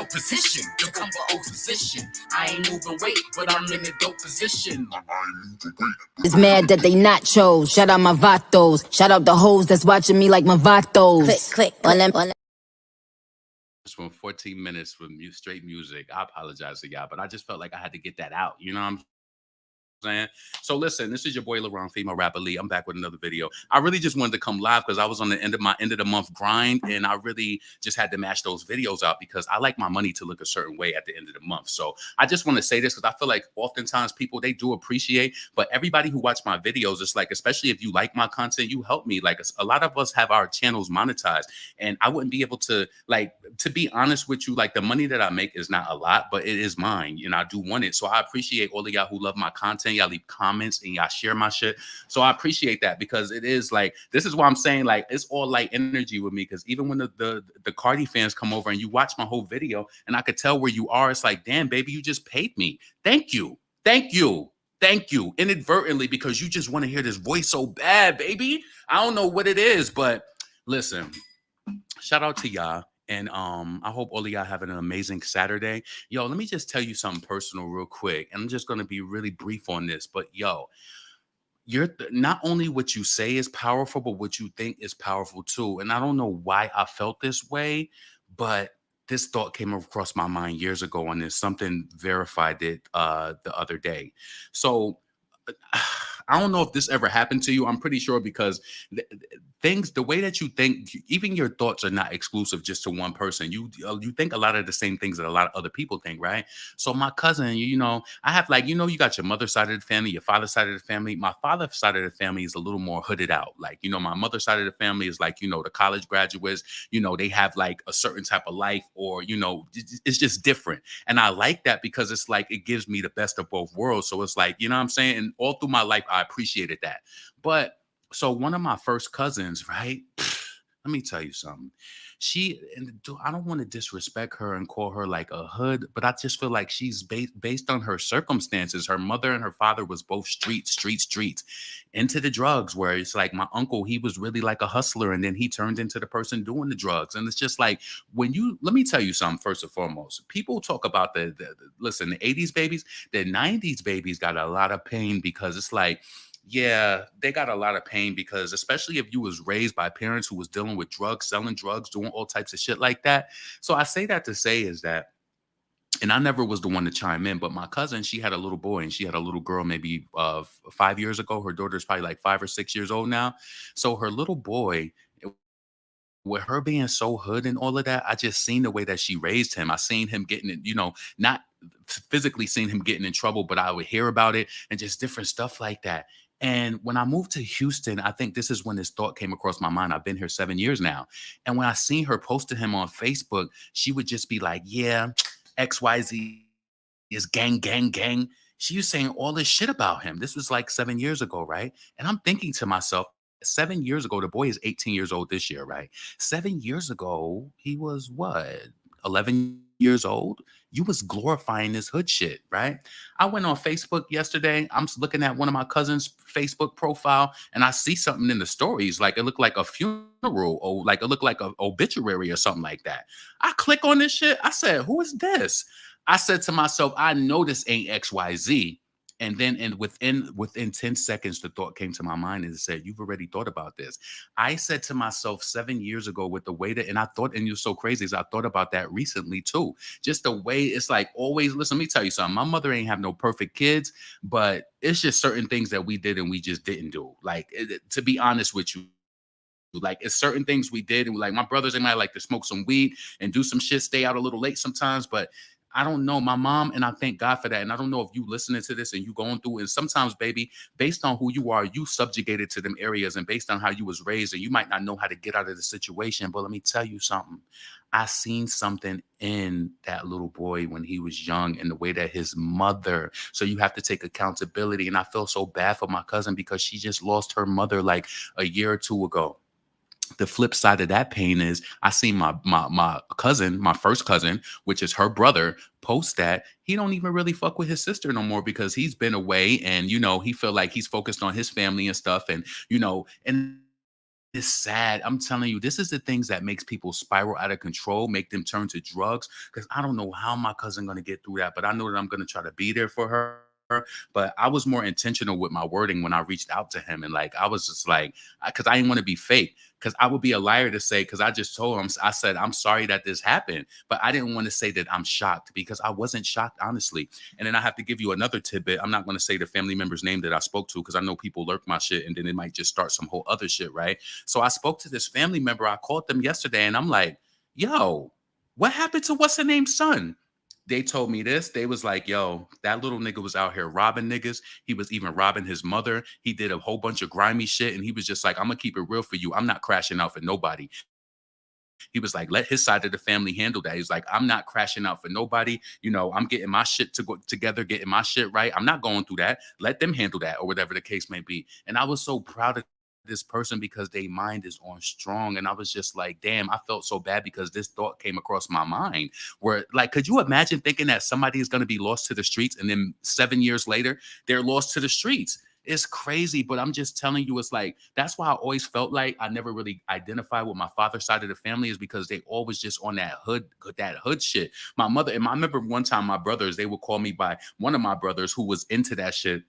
dope position. You come for opposition. I ain't moving weight, but I'm in a dope position. It's mad that they nachos. Shout out my vatos. Shout out the hoes that's watching me like my vatos. Click. From 14 minutes from straight music. I apologize to y'all, but I just felt like I had to get that out. You know what I'm saying? So listen, this is your boy LaRon, female rapper Lee. I'm back with another video. I really just wanted to come live because I was on the end of my end of the month grind, and I really just had to mash those videos out because I like my money to look a certain way at the end of the month. So I just want to say this because I feel like oftentimes people, they do appreciate, but everybody who watch my videos, it's like, especially if you like my content, you help me. Like a lot of us have our channels monetized, and I wouldn't be able to, like, to be honest with you, like the money that I make is not a lot, but it is mine, and I do want it. So I appreciate all of y'all who love my content. Y'all leave comments and y'all share my shit. So I appreciate that because it is like, this is why I'm saying, like, it's all light energy with me. Because even when the Cardi fans come over and you watch my whole video and I could tell where you are, it's like, damn, baby, you just paid me. Thank you. Thank you. Thank you. Inadvertently, because you just want to hear this voice so bad, baby. I don't know what it is, but listen, shout out to y'all. And I hope all of y'all having an amazing Saturday. Yo, let me just tell you something personal real quick. And I'm just going to be really brief on this. But yo, not only what you say is powerful, but what you think is powerful too. And I don't know why I felt this way, but this thought came across my mind years ago, and there's something verified it the other day. So I don't know if this ever happened to you. I'm pretty sure because the way that you think, even your thoughts are not exclusive just to one person. You think a lot of the same things that a lot of other people think, right? So my cousin, you know, I have, like, you know, you got your mother's side of the family, your father's side of the family. My father's side of the family is a little more hooded out. Like, you know, my mother's side of the family is like, you know, the college graduates, you know, they have like a certain type of life, or, you know, it's just different. And I like that because it's like, it gives me the best of both worlds. So it's like, you know what I'm saying? And all through my life, I appreciated that. But so one of my first cousins, right? Let me tell you something. I don't want to disrespect her and call her like a hood, but I just feel like she's based on her circumstances. Her mother and her father was both streets, into the drugs, where it's like my uncle, he was really like a hustler, and then he turned into the person doing the drugs. And it's just like, let me tell you something, first and foremost. People talk about listen, the 80s babies, the 90s babies got a lot of pain because it's like, yeah, they got a lot of pain because, especially if you was raised by parents who was dealing with drugs, selling drugs, doing all types of shit like that. So I say that to say is that, and I never was the one to chime in, but my cousin, she had a little boy and she had a little girl maybe 5 years ago. Her daughter's probably like 5 or 6 years old now. So her little boy, with her being so hood and all of that, I just seen the way that she raised him. I seen him getting it, you know, not physically seen him getting in trouble, but I would hear about it and just different stuff like that. And when I moved to Houston, I think this is when this thought came across my mind. I've been here 7 years now. And when I seen her posting him on Facebook, she would just be like, yeah, XYZ is gang, gang, gang. She was saying all this shit about him. This was like 7 years ago, right? And I'm thinking to myself, 7 years ago, the boy is 18 years old this year, right? 7 years ago, he was what, 11 years old? You was glorifying this hood shit, right? I went on Facebook yesterday. I'm looking at one of my cousin's Facebook profile, and I see something in the stories. Like, it looked like a funeral, or like it looked like an obituary or something like that. I click on this shit. I said, who is this? I said to myself, I know this ain't XYZ. And then, within 10 seconds, the thought came to my mind and it said, you've already thought about this. I said to myself 7 years ago, with the way that, and I thought, and you're so crazy, is I thought about that recently too. Just the way it's like, always, listen, let me tell you something. My mother ain't have no perfect kids, but it's just certain things that we did and we just didn't do. Like, to be honest with you, like, it's certain things we did, and like, my brothers and I like to smoke some weed and do some shit, stay out a little late sometimes, but I don't know, my mom, and I thank God for that. And I don't know if you listening to this and you going through, and sometimes, baby, based on who you are, you subjugated to them areas, and based on how you was raised, and you might not know how to get out of the situation. But let me tell you something. I seen something in that little boy when he was young, and the way that his mother, so you have to take accountability. And I feel so bad for my cousin because she just lost her mother like a year or two ago. The flip side of that pain is I see my cousin, my first cousin, which is her brother, post that he don't even really fuck with his sister no more because he's been away, and, you know, he feel like he's focused on his family and stuff, and, you know, and is sad. I'm telling you, this is the things that makes people spiral out of control, make them turn to drugs. Because I don't know how my cousin gonna get through that, but I know that I'm gonna try to be there for her. But I was more intentional with my wording when I reached out to him, and like I was just like, because I didn't want to be fake. Because I would be a liar to say, because I just told him, I said, I'm sorry that this happened, but I didn't want to say that I'm shocked because I wasn't shocked, honestly. And then I have to give you another tidbit. I'm not going to say the family member's name that I spoke to because I know people lurk my shit and then it might just start some whole other shit, right? So I spoke to this family member. I called them yesterday and I'm like, yo, what happened to what's her name's son? They told me this. They was like, yo, that little nigga was out here robbing niggas. He was even robbing his mother. He did a whole bunch of grimy shit. And he was just like, I'm gonna keep it real for you. I'm not crashing out for nobody. He was like, let his side of the family handle that. He's like, I'm not crashing out for nobody. I'm getting my shit to go together, getting my shit right. I'm not going through that. Let them handle that, or whatever the case may be. And I was so proud of this person because their mind is on strong. And I was just like, damn, I felt so bad because this thought came across my mind. Where, like, could you imagine thinking that somebody is going to be lost to the streets and then 7 years later they're lost to the streets? It's crazy, but I'm just telling you, it's like that's why I always felt like I never really identified with my father's side of the family, is because they always just on that hood shit. My mother, and I remember one time my brothers, they would call me by one of my brothers who was into that shit.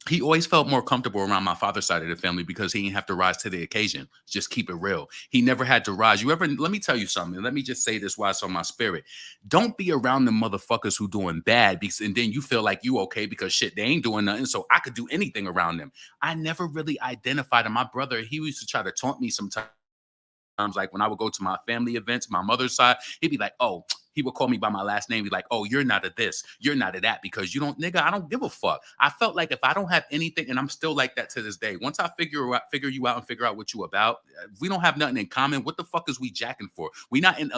He always felt more comfortable around my father's side of the family because he didn't have to rise to the occasion. Just keep it real. He never had to rise. Let me tell you something. Let me just say this while it's on my spirit. Don't be around the motherfuckers who doing bad because, and then you feel like you okay because shit, they ain't doing nothing. So I could do anything around them. I never really identified. And my brother, he used to try to taunt me sometimes. Like when I would go to my family events, my mother's side, he'd be like, oh, he would call me by my last name. He'd be like, oh, you're not a this, you're not a that, because you don't, nigga, I don't give a fuck. I felt like if I don't have anything, and I'm still like that to this day. Once I figure you out and figure out what you about, if we don't have nothing in common, what the fuck is we jacking for? We not in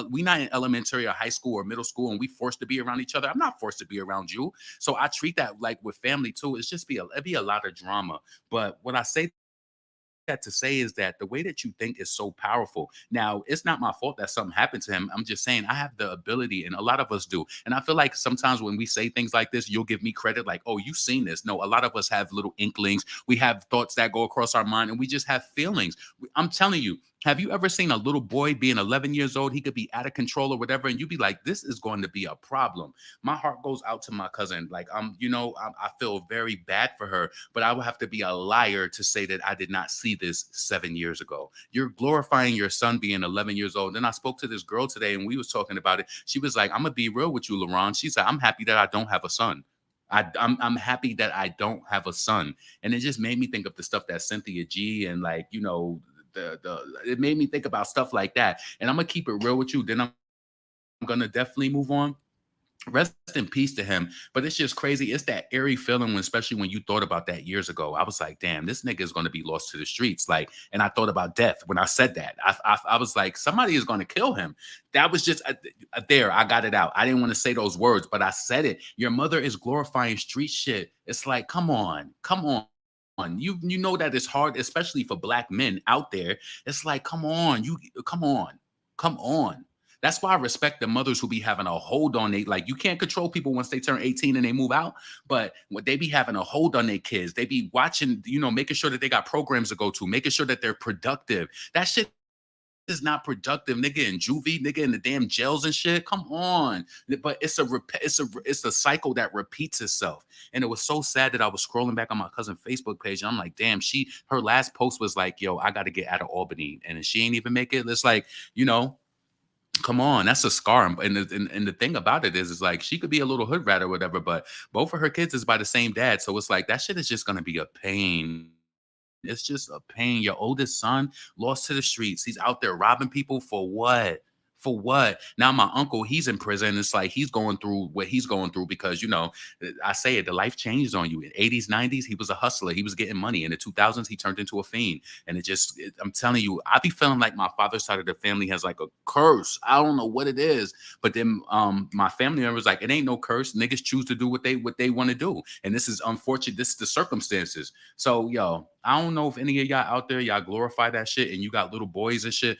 elementary or high school or middle school and we forced to be around each other. I'm not forced to be around you. So I treat that like with family too. It'd be a lot of drama. But what I say that to say is that the way that you think is so powerful. Now, it's not my fault that something happened to him. I'm just saying I have the ability, and a lot of us do. And I feel like sometimes when we say things like this, you'll give me credit like, oh, you've seen this. No, a lot of us have little inklings. We have thoughts that go across our mind, and we just have feelings. I'm telling you, have you ever seen a little boy being 11 years old? He could be out of control or whatever, and you'd be like, this is going to be a problem. My heart goes out to my cousin. Like, I feel very bad for her, but I would have to be a liar to say that I did not see this 7 years ago. You're glorifying your son being 11 years old. Then I spoke to this girl today and we was talking about it. She was like, I'm gonna be real with you, LaRon. She said, I'm happy that I don't have a son. I'm happy that I don't have a son. And it just made me think of the stuff that Cynthia G and like, the it made me think about stuff like that. And I'm gonna keep it real with you. Then I'm gonna definitely move on. Rest in peace to him. But it's just crazy. It's that eerie feeling, especially when you thought about that years ago. I was like, damn, this nigga is going to be lost to the streets. Like, and I thought about death when I said that. I was like, somebody is going to kill him. That was just there. I got it out. I didn't want to say those words, but I said it. Your mother is glorifying street shit. It's like, come on, come on. You know that it's hard, especially for black men out there. It's like, come on, come on, come on. That's why I respect the mothers who be having a hold on they, like, you can't control people once they turn 18 and they move out, but when they be having a hold on their kids, they be watching, making sure that they got programs to go to, making sure that they're productive. That shit is not productive, nigga, in juvie, nigga, in the damn jails and shit. Come on. But it's a cycle that repeats itself. And it was so sad that I was scrolling back on my cousin's Facebook page and I'm like, damn, her last post was like, yo, I gotta get out of Albany. And she ain't even make it. It's like, come on, that's a scar. And the thing about it is like she could be a little hood rat or whatever, but both of her kids is by the same dad. So it's like that shit is just gonna be a pain. It's just a pain. Your oldest son lost to the streets. He's out there robbing people for what? For what? Now my uncle, he's in prison. It's like he's going through what he's going through because I say it, the life changes on you. In 80s, 90s, he was a hustler. He was getting money. In the 2000s, he turned into a fiend. And I'm telling you, I be feeling like my father's side of the family has like a curse. I don't know what it is. But then my family members like, it ain't no curse. Niggas choose to do what they want to do. And this is unfortunate. This is the circumstances. So, yo, I don't know if any of y'all out there, y'all glorify that shit and you got little boys and shit.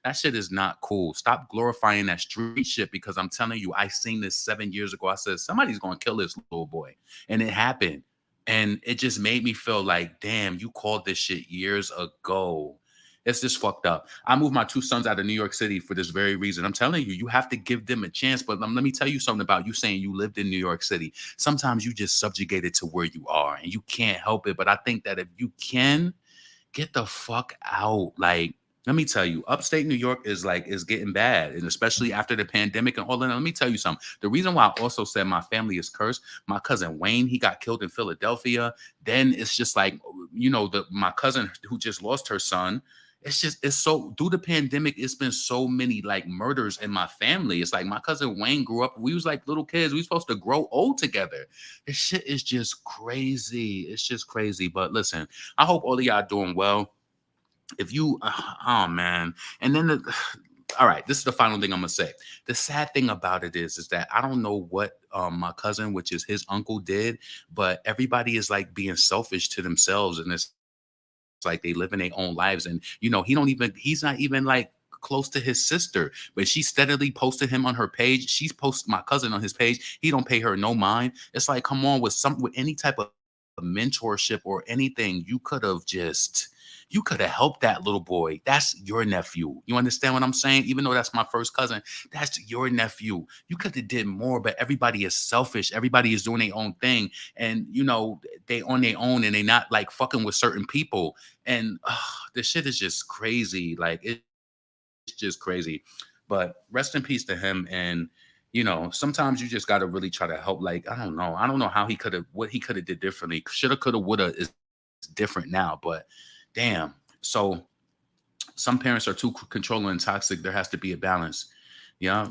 That shit is not cool. Stop glorifying that street shit because I'm telling you, I seen this 7 years ago. I said, somebody's going to kill this little boy. And it happened. And it just made me feel like, damn, you called this shit years ago. It's just fucked up. I moved my two sons out of New York City for this very reason. I'm telling you, you have to give them a chance. But let me tell you something about you saying you lived in New York City. Sometimes you just subjugated to where you are and you can't help it. But I think that if you can, get the fuck out. Like, let me tell you, upstate New York is getting bad. And especially after the pandemic and all that. Let me tell you something. The reason why I also said my family is cursed, my cousin Wayne, he got killed in Philadelphia. Then it's just like, my cousin who just lost her son. It's so through the pandemic, it's been so many like murders in my family. It's like my cousin Wayne grew up, we was like little kids. We supposed to grow old together. This shit is just crazy. It's just crazy. But listen, I hope all of y'all doing well. If you, oh man, and then all right, this is the final thing I'm gonna say. The sad thing about it is that I don't know what my cousin, which is his uncle, did, but everybody is like being selfish to themselves, and it's like they live in their own lives, and he's not even like close to his sister, but she steadily posted him on her page. She's posted my cousin on his page. He don't pay her no mind. It's like, come on, with any type of mentorship or anything, you could have helped that little boy. That's your nephew. You understand what I'm saying? Even though that's my first cousin, that's your nephew. You could have did more, but everybody is selfish. Everybody is doing their own thing. And they on their own and they not like fucking with certain people. And this shit is just crazy. Like it's just crazy. But rest in peace to him. And sometimes you just gotta really try to help. Like, I don't know. I don't know how what he could have did differently. Shoulda, coulda, woulda is different now. But damn. So some parents are too controlling and toxic. There has to be a balance. Yeah.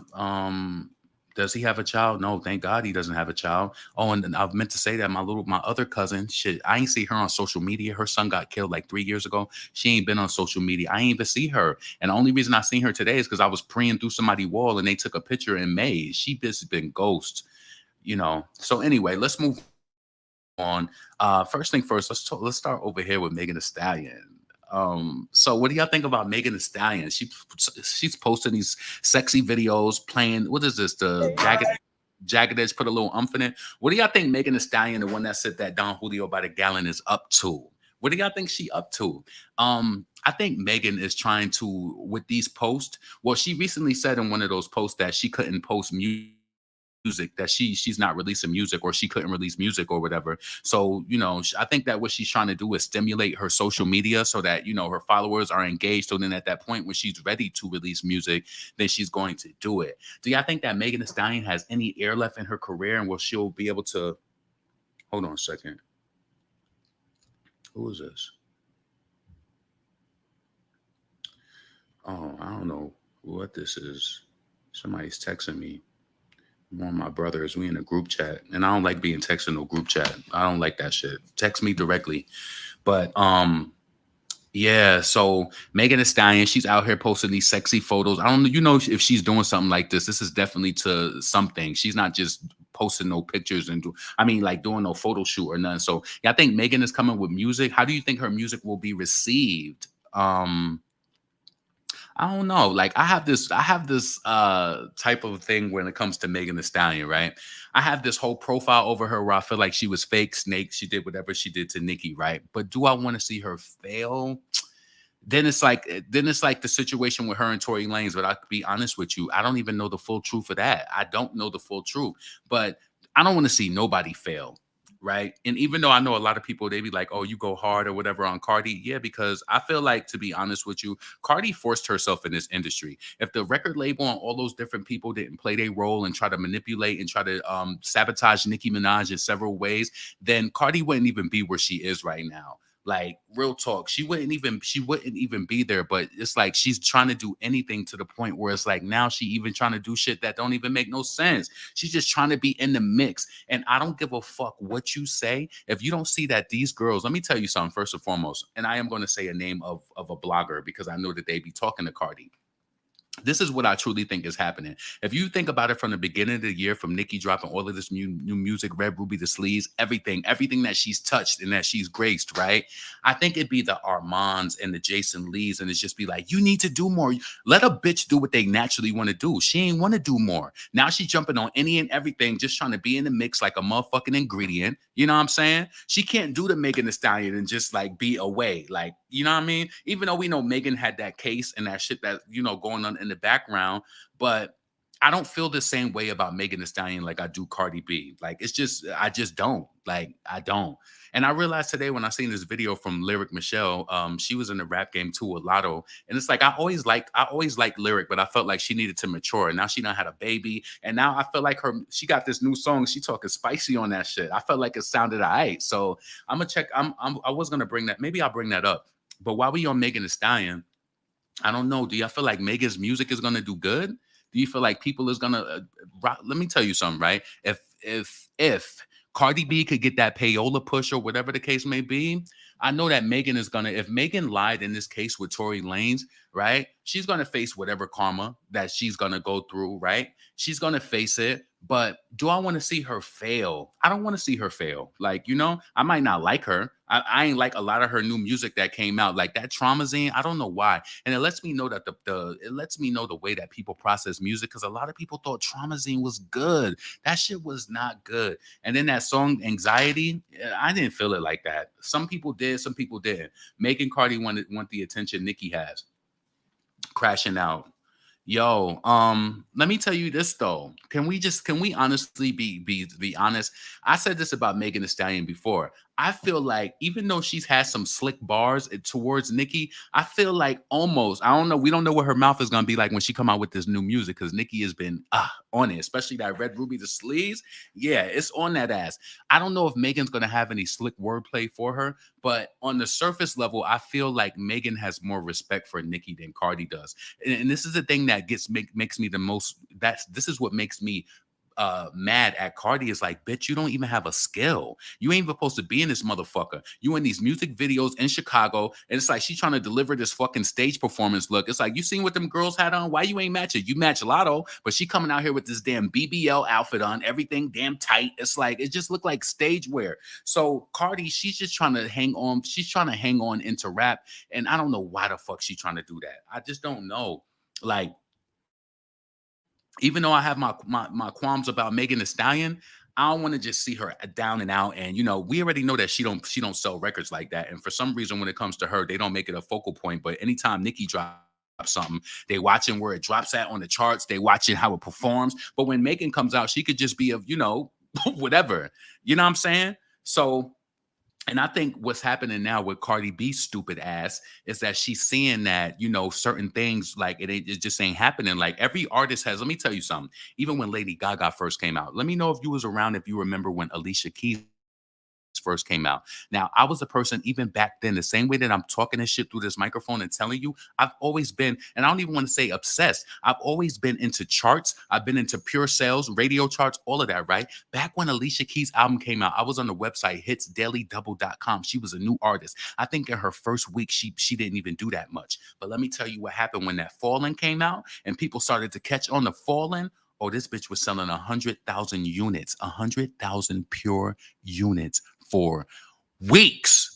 Does he have a child? No, thank God he doesn't have a child. Oh, and then I've meant to say that my other cousin, shit, I ain't see her on social media. Her son got killed like 3 years ago. She ain't been on social media. I ain't even see her. And the only reason I seen her today is because I was preying through somebody's wall and they took a picture in May. She just been ghost, So anyway, let's move on. First thing first, let's start over here with Megan Thee Stallion. So what do y'all think about Megan Thee Stallion? She's posting these sexy videos playing. What is this? The jagged edge put a little umph in it. What do y'all think Megan Thee Stallion, the one that said that Don Julio by the gallon, is up to? What do y'all think she up to? I think Megan is trying to with these posts. Well, she recently said in one of those posts that she couldn't post music, that she's not releasing music, or she couldn't release music or whatever. So I think that what she's trying to do is stimulate her social media so that her followers are engaged. So then at that point when she's ready to release music, then she's going to do it. Do y'all think that Megan Thee Stallion has any air left in her career, and will she'll be able to hold on a second? Who is this? Oh, I don't know what this is. Somebody's texting me. One of my brothers, we in a group chat, and I don't like being texting no group chat. I don't like that shit. Text me directly. But yeah, so Megan Thee Stallion, she's out here posting these sexy photos. I don't know, if she's doing something like this. This is definitely to something. She's not just posting no pictures and like doing no photo shoot or nothing. So yeah, I think Megan is coming with music. How do you think her music will be received? I don't know. Like I have this type of thing when it comes to Megan Thee Stallion, right? I have this whole profile over her where I feel like she was fake snake. She did whatever she did to Nicki, right? But do I want to see her fail? Then it's like the situation with her and Tory Lanez. But I'll be honest with you, I don't even know the full truth of that. I don't know the full truth, but I don't want to see nobody fail. Right. And even though I know a lot of people, they be like, oh, you go hard or whatever on Cardi. Yeah, because I feel like, to be honest with you, Cardi forced herself in this industry. If the record label and all those different people didn't play their role and try to manipulate and try to sabotage Nicki Minaj in several ways, then Cardi wouldn't even be where she is right now. Like, real talk, she wouldn't even be there. But it's like she's trying to do anything, to the point where it's like now she even trying to do shit that don't even make no sense. She's just trying to be in the mix. And I don't give a fuck what you say. If you don't see that these girls, let me tell you something first and foremost, and I am going to say a name of a blogger because I know that they be talking to Cardi. This is what I truly think is happening. If you think about it from the beginning of the year, from Nicki dropping all of this new music, Red Ruby, the Sleeves, everything that she's touched and that she's graced, right? I think it'd be the Armands and the Jason Lees, and it's just be like, you need to do more. Let a bitch do what they naturally want to do. She ain't want to do more. Now she jumping on any and everything, just trying to be in the mix like a motherfucking ingredient. You know what I'm saying? She can't do the Megan Thee Stallion and just like be away. Like, you know what I mean? Even though we know Megan had that case and that shit that, going on in the background, but I don't feel the same way about Megan Thee Stallion like I do Cardi B. Like, it's just, I just don't. Like, I don't. And I realized today when I seen this video from Lyric Michelle, she was in the rap game too with Lotto. And it's like I always liked Lyric, but I felt like she needed to mature. And now she done had a baby. And now I feel like she got this new song. She talking spicy on that shit. I felt like it sounded all right. So I'm gonna check. I was gonna bring that. Maybe I'll bring that up. But while we on Megan Thee Stallion, I don't know. Do y'all feel like Megan's music is gonna do good? Do you feel like people is gonna let me tell you something, right? If Cardi B could get that payola push or whatever the case may be, I know that Megan is gonna, if Megan lied in this case with Tory Lanez, right? She's gonna face whatever karma that she's gonna go through, right? She's gonna face it. But do I want to see her fail? I don't want to see her fail. Like, I might not like her. I ain't like a lot of her new music that came out, like that Traumazine. I don't know why. And it lets me know that it lets me know the way that people process music, because a lot of people thought Traumazine was good. That shit was not good. And then that song Anxiety, I didn't feel it like that. Some people did, some people didn't. Making Cardi want the attention Nicki has. Crashing Out. Yo, let me tell you this though. Can we honestly be honest? I said this about Megan Thee Stallion before. I feel like even though she's had some slick bars towards Nicki, I feel like almost, I don't know, we don't know what her mouth is gonna be like when she come out with this new music, because Nicki has been on it, especially that Red Ruby the Sleeves. Yeah, it's on that ass. I don't know if Megan's gonna have any slick wordplay for her, but on the surface level, I feel like Megan has more respect for Nicki than Cardi does. And this is the thing that makes me the most, this is what makes me mad at Cardi, is like, bitch, you don't even have a skill. You ain't even supposed to be in this motherfucker. You in these music videos in Chicago, and it's like she's trying to deliver this fucking stage performance look. It's like, you seen what them girls had on? Why you ain't match it? You match Lotto, but she coming out here with this damn BBL outfit on, everything damn tight. It's like, it just looked like stage wear. So Cardi, she's just trying to hang on. She's trying to hang on into rap, and I don't know why the fuck she's trying to do that. I just don't know. Like, even though I have my qualms about Megan Thee Stallion, I don't want to just see her down and out. And we already know that she don't sell records like that. And for some reason, when it comes to her, they don't make it a focal point. But anytime Nicki drops something, they watching where it drops at on the charts. They watching how it performs. But when Megan comes out, she could just be of whatever. You know what I'm saying? So. And I think what's happening now with Cardi B's stupid ass is that she's seeing that, certain things, like it just ain't happening. Like every artist has, let me tell you something. Even when Lady Gaga first came out, let me know if you was around, if you remember when Alicia Keys first came out. Now, I was a person even back then, the same way that I'm talking this shit through this microphone and telling you, I've always been, and I don't even want to say obsessed, I've always been into charts. I've been into pure sales, radio charts, all of that, right? Back when Alicia Keys' album came out, I was on the website hitsdailydouble.com. She was a new artist. I think in her first week, she didn't even do that much. But let me tell you what happened when that Fallen came out and people started to catch on the Fallen. Oh, this bitch was selling 100,000 units, 100,000 pure units for weeks.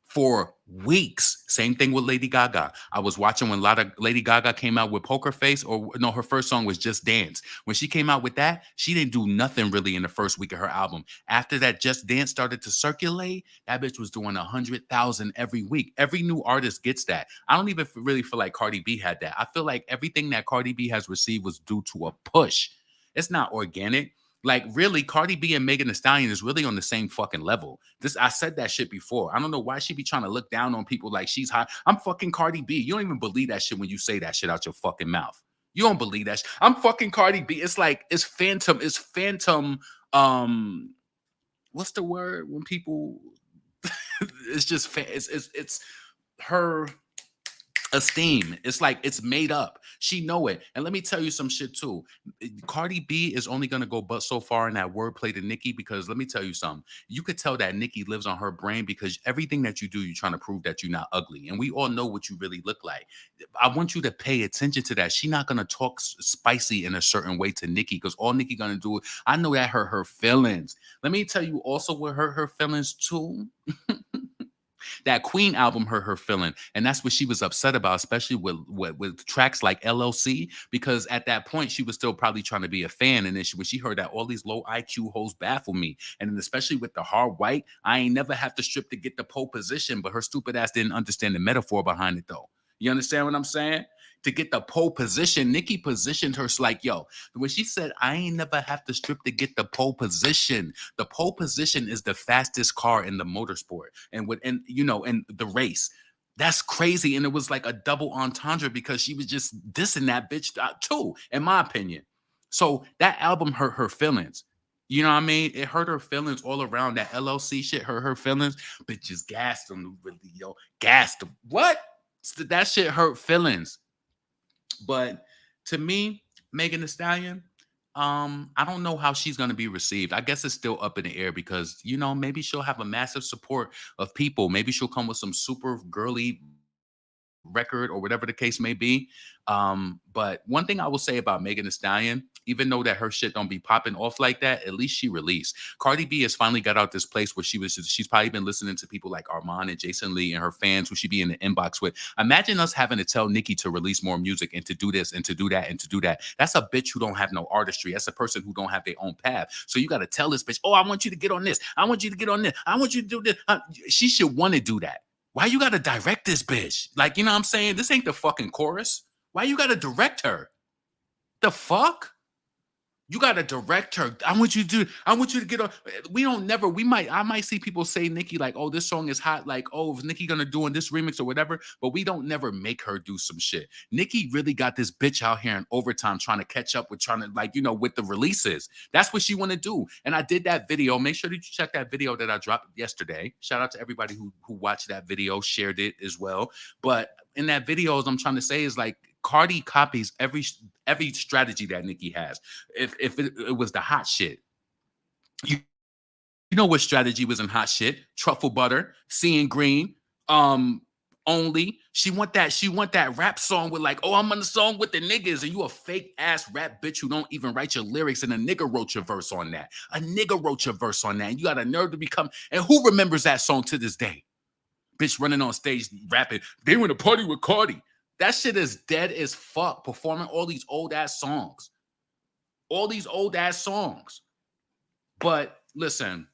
For weeks. Same thing with Lady Gaga. I was watching when Lady Gaga came out with Poker Face, or no, her first song was Just Dance. When she came out with that, she didn't do nothing really in the first week of her album. After that Just Dance started to circulate, that bitch was doing 100,000 every week. Every new artist gets that. I don't even really feel like Cardi B had that. I feel like everything that Cardi B has received was due to a push. It's not organic. Like, really, Cardi B and Megan Thee Stallion is really on the same fucking level. I said that shit before. I don't know why she be trying to look down on people like she's hot. I'm fucking Cardi B. You don't even believe that shit when you say that shit out your fucking mouth. You don't believe that. I'm fucking Cardi B. It's like, it's phantom. What's the word when people? It's just it's her. esteem. It's like it's made up. She know it. And let me tell you some shit too. Cardi B is only gonna go but so far in that wordplay to Nicki, because let me tell you something. You could tell that Nicki lives on her brain, because everything that you do, you're trying to prove that you're not ugly. And we all know what you really look like. I want you to pay attention to that. She's not gonna talk spicy in a certain way to Nicki, because all Nicki gonna do, I know that hurt her feelings. Let me tell you also what hurt her feelings too. That Queen album hurt her feeling, and that's what she was upset about, especially with tracks like LLC, because at that point she was still probably trying to be a fan, and then when she heard that all these low IQ hoes baffle me, and then especially with the hard white, I ain't never have to strip to get the pole position, but her stupid ass didn't understand the metaphor behind it though. You understand what I'm saying? To get the pole position, Nicki positioned her like, yo, when she said, I ain't never have to strip to get the pole position. The pole position is the fastest car in the motorsport and you know, in the race. That's crazy. And it was like a double entendre, because she was just dissing that bitch too, in my opinion. So that album hurt her feelings. You know what I mean? It hurt her feelings all around. That LLC shit hurt her feelings. Bitches gassed them, really, yo. Gassed them. What? That shit hurt feelings. But to me, Megan Thee Stallion, I don't know how she's gonna be received. I guess it's still up in the air, because you know, maybe she'll have a massive support of people. Maybe she'll come with some super girly record or whatever the case may be. But one thing I will say about Megan Thee Stallion, even though that her shit don't be popping off like that, at least she released. Cardi B has finally got out this place where she's probably been listening to people like Armand and Jason Lee and her fans who she be in the inbox with. Imagine us having to tell Nicki to release more music and to do this and to do that and to do that. That's a bitch who don't have no artistry. That's a person who don't have their own path. So you got to tell this bitch, oh, I want you to get on this. I want you to get on this. I want you to do this. She should want to do that. Why you gotta direct this bitch? Like, you know what I'm saying? This ain't the fucking chorus. Why you gotta direct her? The fuck? You gotta direct her. I want you to get on. I might see people say Nicki, like, oh, this song is hot, like, oh, is Nicki gonna do in this remix or whatever, but we don't never make her do some shit. Nicki really got this bitch out here in overtime trying to catch up with, trying to, like, you know, with the releases. That's what she wanna do. And I did that video. Make sure that you check that video that I dropped yesterday. Shout out to everybody who watched that video, shared it as well. But in that video, as I'm trying to say is, like, Cardi copies every strategy that Nicki has. If it was the hot shit, you, you know what strategy was in hot shit? Truffle butter, seeing green, only. She want that rap song with, like, oh, I'm on the song with the niggas, and you a fake ass rap bitch who don't even write your lyrics, and a nigga wrote your verse on that. A nigga wrote your verse on that, and you got a nerve to become. And who remembers that song to this day? Bitch running on stage rapping, they went to party with Cardi. That shit is dead as fuck, performing all these old ass songs. All these old ass songs. But listen,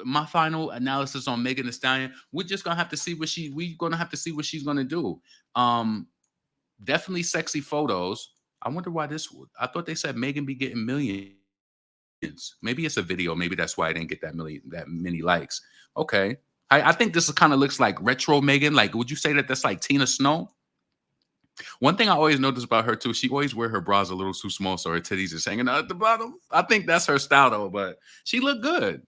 my final analysis on Megan Thee Stallion, we're just gonna have to see what she's gonna do. Definitely sexy photos. I wonder why I thought they said Megan be getting millions. Maybe it's a video. Maybe that's why I didn't get that many likes. Okay. I think this kind of looks like retro Megan. Like, would you say that that's like Tina Snow? One thing I always notice about her too, she always wear her bras a little too small, so her titties is hanging out at the bottom. I think that's her style though, but she looked good.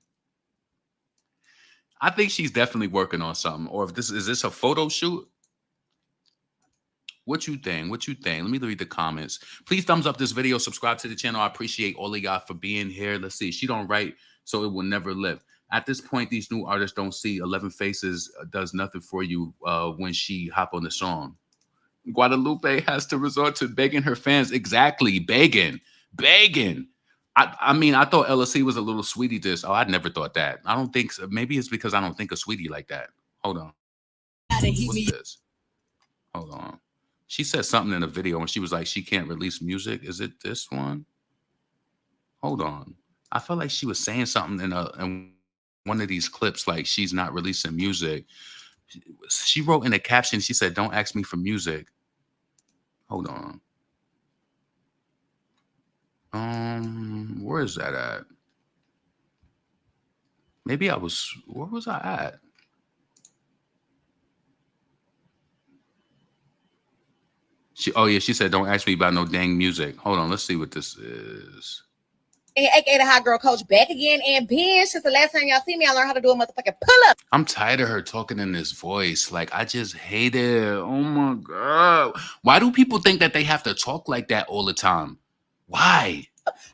I think she's definitely working on something. Or if is this a photo shoot? What you think? What you think? Let me read the comments. Please thumbs up this video, subscribe to the channel. I appreciate all of y'all for being here. Let's see. She don't write, so it will never live. At this point, these new artists don't see 11 Faces does nothing for you when she hop on the song. Guadalupe has to resort to begging her fans. Exactly. Begging. I mean, I thought LSC was a little sweetie diss. Oh, I'd never thought that. I don't think so. Maybe it's because I don't think of sweetie like that. Hold on. What's this? Hold on. She said something in a video and she was like, she can't release music. Is it this one? Hold on. I felt like she was saying something in one of these clips, like she's not releasing music. She wrote in a caption, she said, don't ask me for music. Hold on. Where is that at? Maybe where was I at? She said, don't ask me about no dang music. Hold on, let's see what this is. aka the hot girl coach, back again. And bitch, since the last time y'all see me, I learned how to do a motherfucking pull-up. I'm tired of her talking in this voice. Like, I just hate it. Oh my God. Why do people think that they have to talk like that all the time? Why?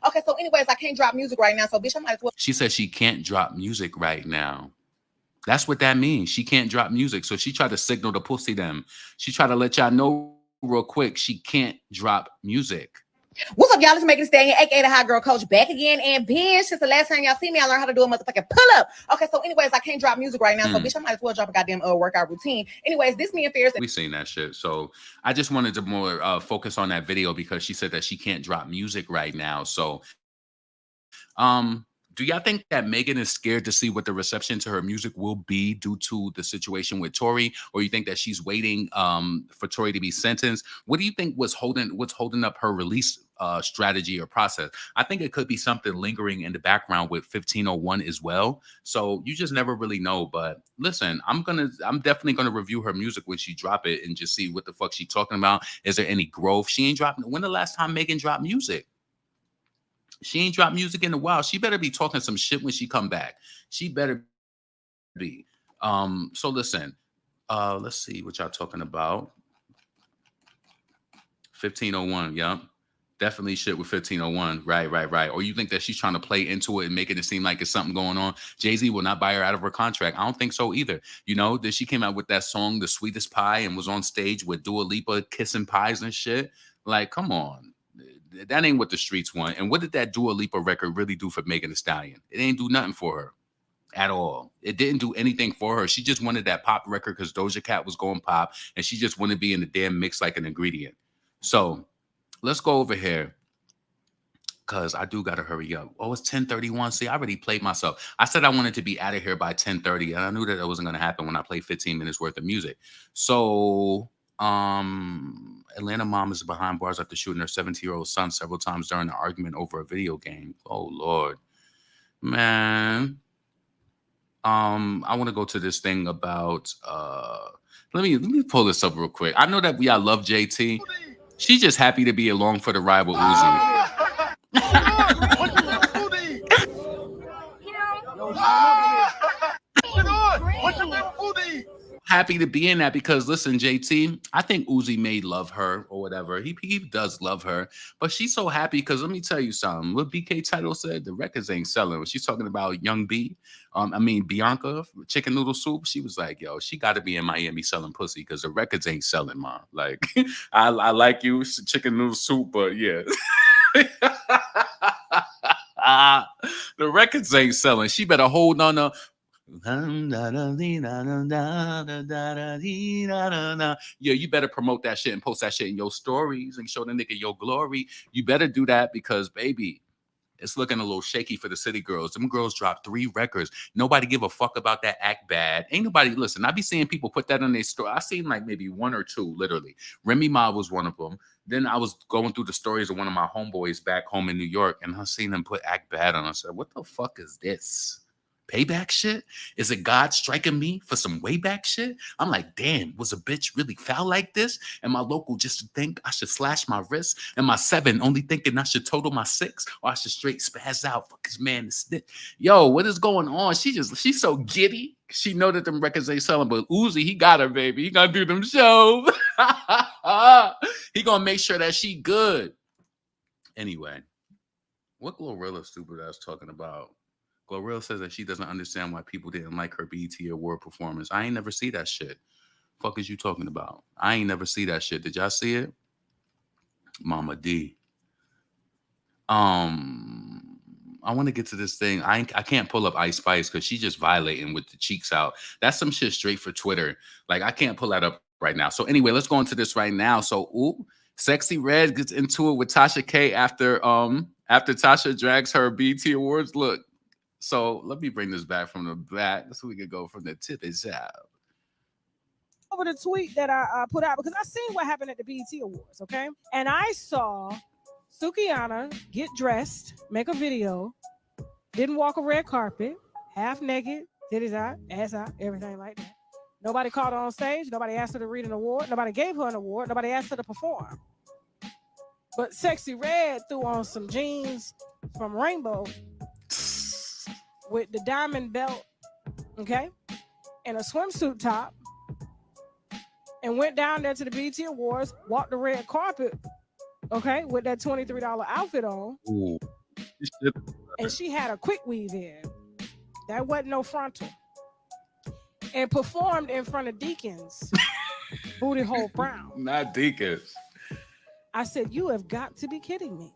Okay, so anyways, I can't drop music right now, so bitch, I might as well. She said she can't drop music right now. That's what that means. She can't drop music. So she tried to signal the pussy them. She tried to let y'all know real quick she can't drop music. What's up, y'all? It's Megan Thee Stallion, aka the hot girl coach, back again. And bitch, since the last time y'all see me, I learned how to do a motherfucking pull-up. Okay, so anyways, I can't drop music right now, so bitch, I might as well drop a goddamn workout routine. Anyways, this me and Fierce. We seen that shit. So I just wanted to more focus on that video because she said that she can't drop music right now. So do y'all think that Megan is scared to see what the reception to her music will be due to the situation with Tory, or you think that she's waiting for Tory to be sentenced? What do you think what's holding up her release strategy or process? I think it could be something lingering in the background with 1501 as well. So you just never really know. But listen, I'm definitely gonna review her music when she drop it and just see what the fuck she talking about. Is there any growth? She ain't dropping. When the last time Megan dropped music? She ain't dropped music in a while. She better be talking some shit when she come back. She better be. So listen, let's see what y'all talking about. 1501, yeah. Definitely shit with 1501. Right. Or you think that she's trying to play into it and making it seem like it's something going on? Jay-Z will not buy her out of her contract. I don't think so either. You know, that she came out with that song, The Sweetest Pie, and was on stage with Dua Lipa kissing pies and shit. Like, come on. That ain't what the streets want. And what did that Dua Lipa record really do for Megan Thee Stallion? It ain't do nothing for her at all. It didn't do anything for her. She just wanted that pop record because Doja Cat was going pop, and she just wanted to be in the damn mix like an ingredient. So let's go over here because I do got to hurry up. Oh, it's 10:31. See, I already played myself. I said I wanted to be out of here by 10:30, and I knew that wasn't going to happen when I played 15 minutes worth of music. So Atlanta mom is behind bars after shooting her 17-year-old son several times during an argument over a video game. Oh Lord, man. I want to go to this thing about let me pull this up real quick. I know that I love JT. She's just happy to be along for the ride with Uzi. Happy to be in that because listen, JT, I think Uzi may love her or whatever. He does love her, but she's so happy because let me tell you something. What BK Title said, the records ain't selling. When she's talking about Young B, Bianca, Chicken Noodle Soup, she was like, yo, she got to be in Miami selling pussy because the records ain't selling, ma. Like, I like you, Chicken Noodle Soup, but yeah. The records ain't selling. She better hold on to. Yeah, you better promote that shit and post that shit in your stories and show the nigga your glory. You better do that because, baby, it's looking a little shaky for the city girls. Them girls dropped 3 records. Nobody give a fuck about that Act Bad. Ain't nobody, listen, I be seeing people put that on their story. I seen like maybe 1 or 2, literally. Remy Ma was one of them. Then I was going through the stories of one of my homeboys back home in New York, and I seen them put Act Bad on. I said, what the fuck is this? Payback shit? Is it God striking me for some way back shit? I'm like, damn, was a bitch really foul like this? And my local just to think I should slash my wrist? And my 7 only thinking I should total my 6? Or I should straight spaz out? Fuck this man. Yo, what is going on? She's so giddy. She know that them records ain't selling, but Uzi, he got her, baby. He gonna do them shows. He gonna make sure that she good. Anyway, what Glorilla stupid ass talking about? Glorilla says that she doesn't understand why people didn't like her BET Award performance. I ain't never see that shit. Fuck is you talking about? I ain't never see that shit. Did y'all see it? Mama D. I want to get to this thing. I can't pull up Ice Spice because she's just violating with the cheeks out. That's some shit straight for Twitter. Like, I can't pull that up right now. So anyway, let's go into this right now. So, Sexy Red gets into it with Tasha K after Tasha drags her BET Awards. Look. So let me bring this back from the back so we can go from the tip itself. Over the tweet that I put out because I seen what happened at the BET Awards, okay? And I saw Sukihana get dressed, make a video, didn't walk a red carpet, half naked, titties out, ass out, everything like that. Nobody called her on stage. Nobody asked her to read an award. Nobody gave her an award. Nobody asked her to perform. But Sexy Red threw on some jeans from Rainbow with the diamond belt, okay, and a swimsuit top, and went down there to the BET Awards, walked the red carpet, okay, with that $23 outfit on. Ooh. And she had a quick weave in. That wasn't no frontal. And performed in front of Deacons. Booty Hole Brown. Not Deacons. I said, you have got to be kidding me.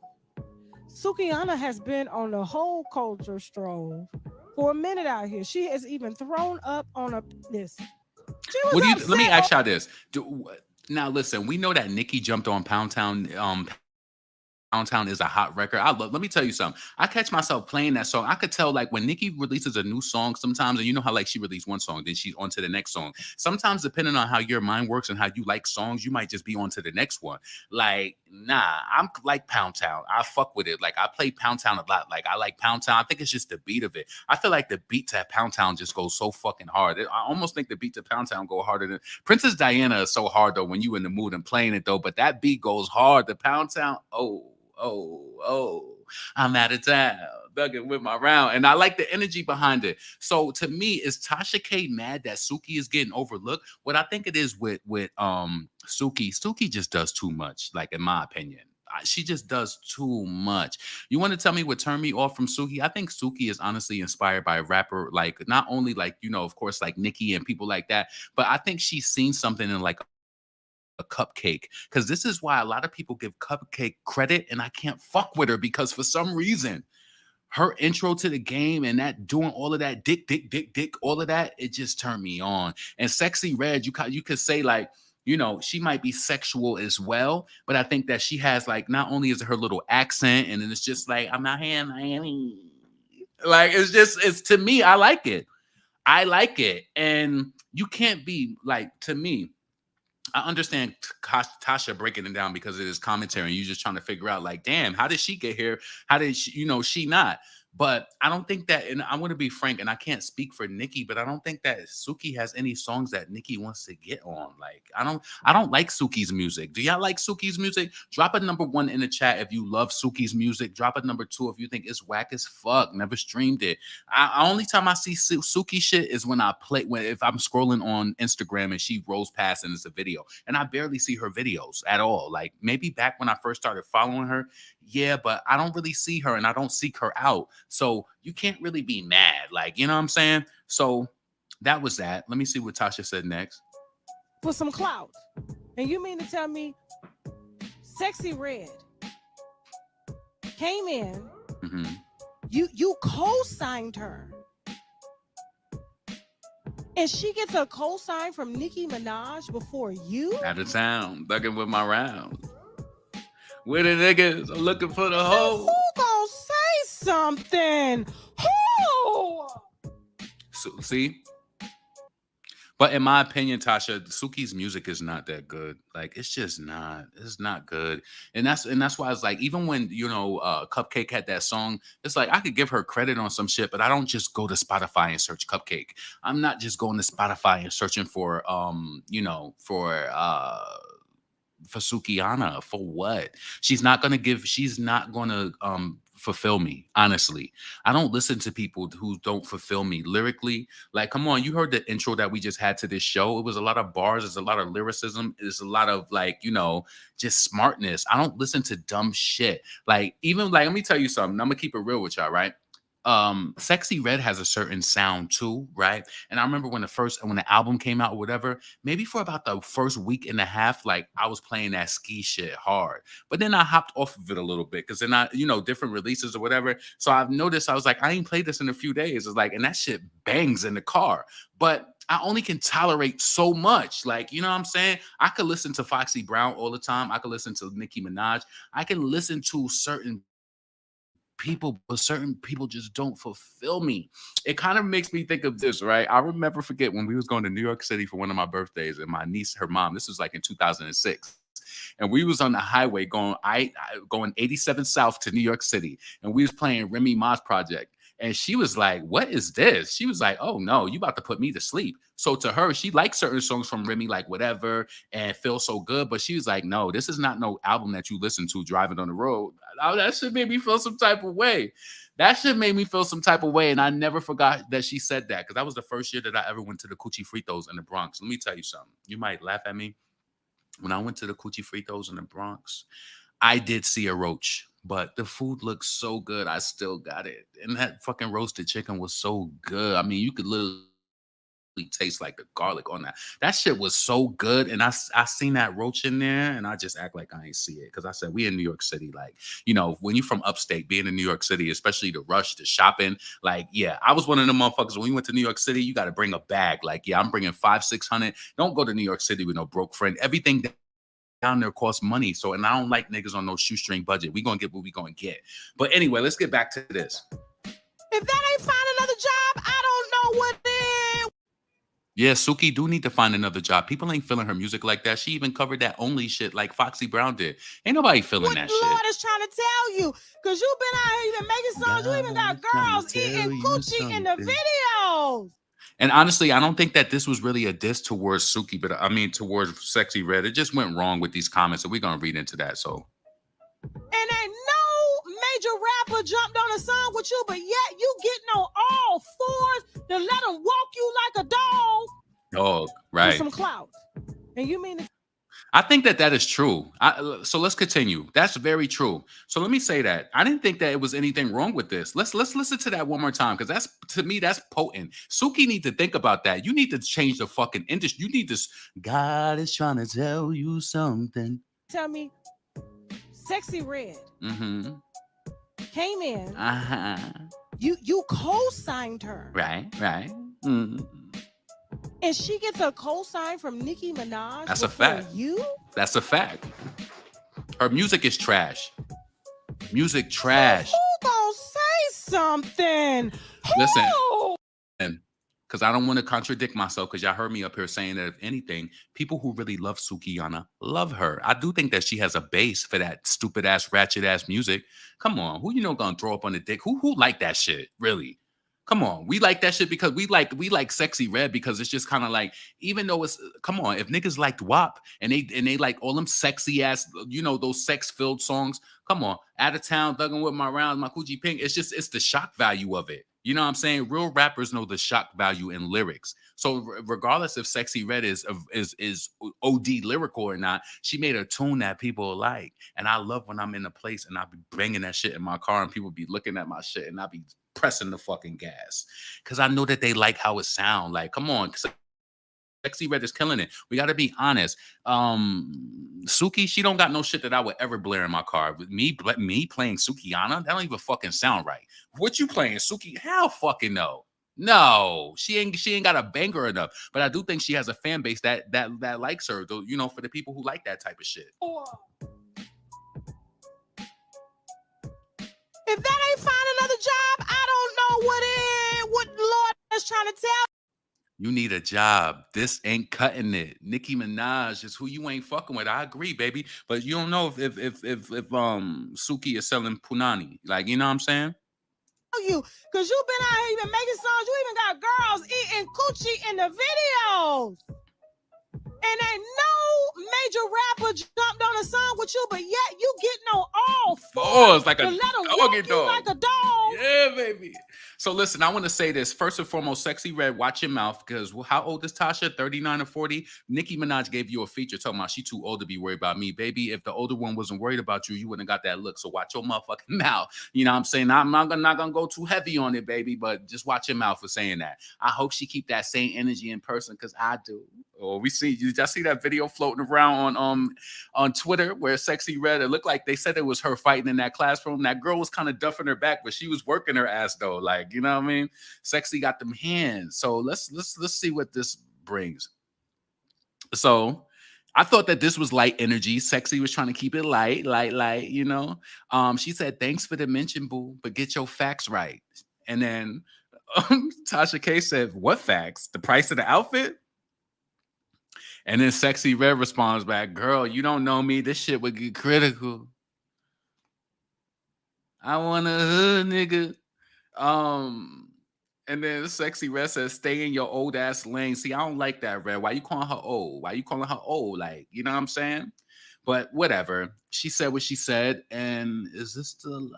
Sukihana has been on the whole culture stroll for a minute out here. She has even thrown up on a this. Let me ask y'all this. Now listen, we know that Nicki jumped on Pound Town. Pound Town is a hot record. Let me tell you something. I catch myself playing that song. I could tell, like, when Nicki releases a new song sometimes, and you know how, like, she released one song, then she's on to the next song. Sometimes, depending on how your mind works and how you like songs, you might just be on to the next one. Like, nah, I'm like Pound Town. I fuck with it. Like, I play Pound Town a lot. Like, I like Pound Town. I think it's just the beat of it. I feel like the beat to Pound Town just goes so fucking hard. I almost think the beat to Pound Town go harder than Princess Diana is so hard, though, when you in the mood and playing it, though. But that beat goes hard. The Pound Town, I'm out of town, thugging with my round. And I like the energy behind it. So to me, is Tasha K mad that Suki is getting overlooked? What I think it is with Suki just does too much, like, in my opinion. She just does too much. You want to tell me what turned me off from Suki? I think Suki is honestly inspired by a rapper, like, not only, like, you know, of course, like Nicki and people like that, but I think she's seen something in, like, a Cupcake, because this is why a lot of people give Cupcake credit, and I can't fuck with her, because for some reason her intro to the game and that doing all of that dick, all of that, it just turned me on. And Sexy Red, you could say, like, you know, she might be sexual as well, but I think that she has, like, not only is it her little accent, and then it's just like, I'm not here, Miami. Like, it's to me, I like it. And you can't be like, to me, I understand Tasha breaking it down because it is commentary and you're just trying to figure out, like, damn, how did she get here? How did she, you know, she not? But I don't think that, and I want to be frank, and I can't speak for Nicki, but I don't think that Suki has any songs that Nicki wants to get on. Like, I don't like Suki's music. Do y'all like Suki's music? Drop a number 1 in the chat if you love Suki's music. Drop a number 2 if you think it's whack as fuck. Never streamed it. Only time I see Suki shit is when if I'm scrolling on Instagram and she rolls past and it's a video, and I barely see her videos at all. Like, maybe back when I first started following her, yeah, but I don't really see her and I don't seek her out. So you can't really be mad. Like, you know what I'm saying? So that was that. Let me see what Tasha said next. For some clout. And you mean to tell me Sexy Red came in, you co-signed her, and she gets a co-sign from Nicki Minaj before you? Out of town, thugging with my rounds. Where the niggas? I'm looking for the hoe. Who gonna say something? Who? So, see? But in my opinion, Tasha, Suki's music is not that good. Like, it's just not. It's not good. And that's why it's like, even when, you know, Cupcake had that song, it's like, I could give her credit on some shit, but I don't just go to Spotify and search Cupcake. I'm not just going to Spotify and searching for Sukihana. For what? She's not gonna fulfill me, honestly. I don't listen to people who don't fulfill me lyrically. Like, come on, you heard the intro that we just had to this show. It was a lot of bars, there's a lot of lyricism, there's a lot of, like, you know, just smartness. I don't listen to dumb shit. Like, even, like, let me tell you something. I'm gonna keep it real with y'all, right? Sexy Red has a certain sound too, right? And I remember when the album came out or whatever, maybe for about the first week and a half, like, I was playing that ski shit hard. But then I hopped off of it a little bit because then different releases or whatever. So I've noticed, I was like, I ain't played this in a few days. It's like, and that shit bangs in the car. But I only can tolerate so much. Like, you know what I'm saying? I could listen to Foxy Brown all the time. I could listen to Nicki Minaj. I can listen to certain people, but certain people just don't fulfill me. It kind of makes me think of this, right? I will never forget when we was going to New York City for one of my birthdays, and my niece, her mom, this was like in 2006. And we was on the highway going 87 South to New York City, and we was playing Remy Ma's Project. And she was like, what is this? She was like, oh no, you about to put me to sleep. So to her, she liked certain songs from Remy, like Whatever and Feel So Good. But she was like, no, this is not no album that you listen to driving on the road. That shit made me feel some type of way. That shit made me feel some type of way. And I never forgot that she said that, because that was the first year that I ever went to the Coochie Fritos in the Bronx. Let me tell you something. You might laugh at me. When I went to the Coochie Fritos in the Bronx, I did see a roach, but the food looked so good. I still got it. And that fucking roasted chicken was so good. I mean, you could literally taste like the garlic on that. That shit was so good. And I seen that roach in there, and I just act like I ain't see it. Cause I said, we in New York City. Like, you know, when you from upstate, being in New York City, especially the rush, the shopping, like, yeah, I was one of them motherfuckers. When we went to New York City, you got to bring a bag. Like, yeah, I'm bringing 500-600. Don't go to New York City with no broke friend. Everything down there costs money. So, and I don't like niggas on no shoestring budget. We gonna get what we gonna get. But anyway, let's get back to this. If that ain't find another job, I don't know what is. Yeah, Suki do need to find another job. People ain't feeling her music like that. She even covered that Only shit like Foxy Brown did. Ain't nobody feeling What that Lord shit. is trying to tell you? Because you've been out here even making songs. You even got girls eating coochie in the videos. And honestly, I don't think that this was really a diss towards Suki, but I mean towards Sexy Red. It just went wrong with these comments, and we're gonna read into that. So, And ain't no major rapper jumped on a song with you, but yet you getting on all fours to let them walk you like a dog. dog, right? With some clout. And you mean I think that that is true. So let's continue. That's very true. So let me say that I didn't think that it was anything wrong with this. Let's listen to that one more time, because that's, to me, that's potent. Suki need to think about that. You need to change the fucking industry. You need to. God is trying to tell you something. Tell me, Sexy Red came in. You co-signed her. Right. And she gets a co-sign from Nicki Minaj. That's a fact. That's a fact. Her music is trash. Music trash. So who gonna say something? Listen, because I don't want to contradict myself, because y'all heard me up here saying that if anything, people who really love Sukihana love her. I do think that she has a base for that stupid ass, ratchet ass music. Come on, who you know gonna throw up on the dick? Who like that shit? Really? Come on, we like that shit because we like Sexy Red, because it's just kind of like, even though it's, come on, if niggas liked WAP and they like all them sexy ass, you know, those sex filled songs, come on, Out of Town, Thugging With My Rounds, My Coochie Pink, it's the shock value of it. You know what I'm saying? Real rappers know the shock value in lyrics. So regardless if Sexy Red is OD lyrical or not, she made a tune that people like. And I love when I'm in a place and I be banging that shit in my car and people be looking at my shit and I be pressing the fucking gas, because I know that they like how it sound. Like, come on, Sexy Red is killing it. We got to be honest. Suki, she don't got no shit that I would ever blare in my car. With me playing Sukihana, that don't even fucking sound right. What you playing, Suki? Hell fucking no. No, she ain't got a banger enough. But I do think she has a fan base that likes her, though, you know, for the people who like that type of shit. If that ain't find another job, I don't know what Lord is trying to tell. You need a job. This ain't cutting it. Nicki Minaj is who you ain't fucking with. I agree, baby. But you don't know if Suki is selling punani. Like, you know what I'm saying? You, because you've been out here even making songs. You even got girls eating coochie in the videos. And ain't no major rapper jumped on a song with you, but yet you getting on all fours like a doggy dog. Like a dog. Yeah, baby. So listen, I want to say this. First and foremost, Sexy Red, watch your mouth, because how old is Tasha? 39 or 40? Nicki Minaj gave you a feature talking about she too old to be worried about me. Baby, if the older one wasn't worried about you, you wouldn't have got that look. So watch your motherfucking mouth. You know what I'm saying? I'm not gonna go too heavy on it, baby, but just watch your mouth for saying that. I hope she keep that same energy in person, because I do. Oh, did y'all see that video floating around on Twitter where Sexy Red, it looked like they said it was her fighting in that classroom. That girl was kind of duffing her back, but she was working her ass though. Like, you know what I mean? Sexy got them hands. So let's see what this brings. So I thought that this was light energy. Sexy was trying to keep it light, you know. She said, thanks for the mention, boo, but get your facts right. And then Tasha K said, what facts? The price of the outfit? And then Sexy Red responds back, girl, you don't know me. This shit would get critical. I want a hood nigga. And then Sexy Red says, "Stay in your old ass lane." See, I don't like that, Red. Why you calling her old? Why you calling her old? Like, you know what I'm saying? But whatever. She said what she said. And is this the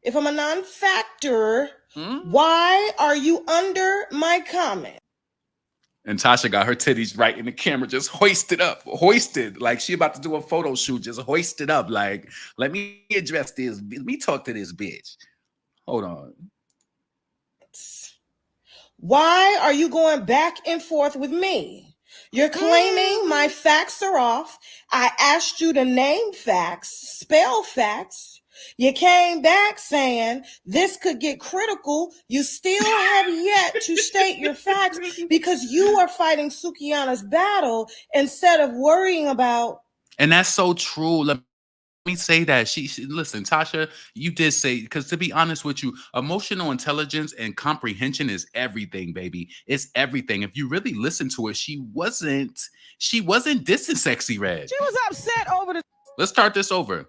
If I'm a non-factor, Hmm? why are you under my comment? And Tasha got her titties right in the camera, just hoisted, like she about to do a photo shoot, just hoisted up. Like, let me address this. Let me talk to this bitch. Hold on. Why are you going back and forth with me? You're claiming my facts are off. I asked you to name facts, spell facts. You came back saying this could get critical. You still have yet to state your facts because you are fighting Sukiana's battle instead of worrying about. And that's so true. Let me say that she listen, Tasha, you did say, because to be honest with you, emotional intelligence and comprehension is everything, baby. It's everything. If you really listen to it, she wasn't dissing Sexy Red. She was upset over the. Let's start this over.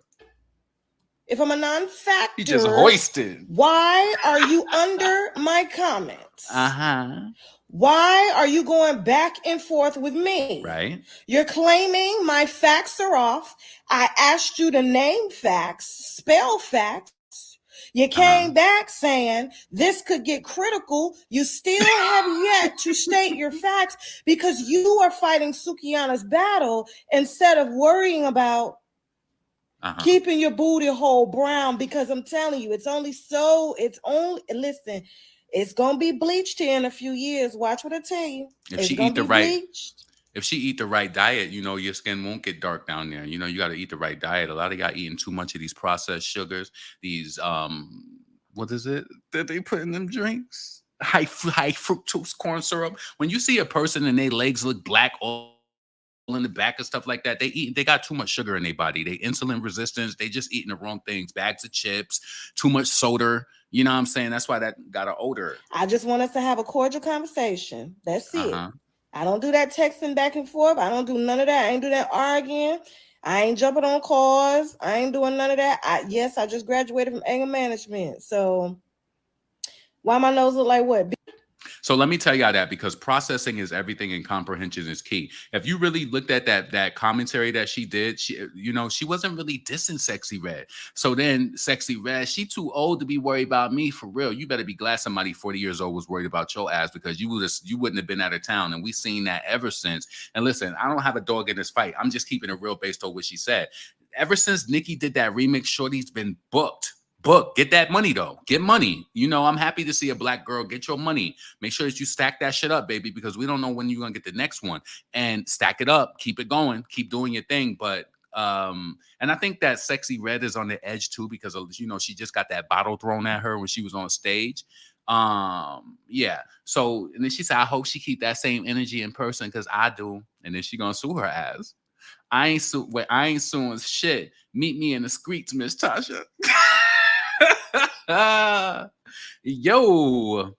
If I'm a non-factor, He just hoisted. Why are you under my comments? Uh-huh. Why are you going back and forth with me? Right. You're claiming my facts are off. I asked you to name facts, spell facts. You came back saying this could get critical. You still have yet to state your facts because you are fighting Sukiana's battle instead of worrying about keeping your booty hole brown, because I'm telling you, listen, it's gonna be bleached here in a few years. Watch what I tell you. If she eat the right diet, you know, your skin won't get dark down there. You know, you got to eat the right diet. A lot of y'all eating too much of these processed sugars, these what is it that they put in them drinks? High fructose corn syrup. When you see a person and their legs look black all in the back and stuff like that, they got too much sugar in their body. They insulin resistance. They just eating the wrong things. Bags of chips, too much soda. You know what I'm saying? That's why that got an odor. I just want us to have a cordial conversation. That's it. I don't do that texting back and forth. I don't do none of that. I ain't do that arguing. I ain't jumping on cars. I ain't doing none of that. I just graduated from anger management. So why my nose look like what? So let me tell y'all that, because processing is everything and comprehension is key. If you really looked at that commentary that she did, she wasn't really dissing Sexy Red. So then Sexy Red, she too old to be worried about me, for real. You better be glad somebody 40 years old was worried about your ass, because you wouldn't have been out of town. And we've seen that ever since. And listen, I don't have a dog in this fight. I'm just keeping it real based on what she said. Ever since Nicki did that remix, Shorty's been booked. Get that money though. Get money. You know, I'm happy to see a black girl get your money. Make sure that you stack that shit up, baby, because we don't know when you're gonna get the next one. And stack it up, keep it going, keep doing your thing. But and I think that Sexy Red is on the edge too, because she just got that bottle thrown at her when she was on stage. Yeah. So and then she said, I hope she keep that same energy in person, because I do. And then she gonna sue her ass. I ain't suing shit. Meet me in the streets, Miss Tasha. Yo,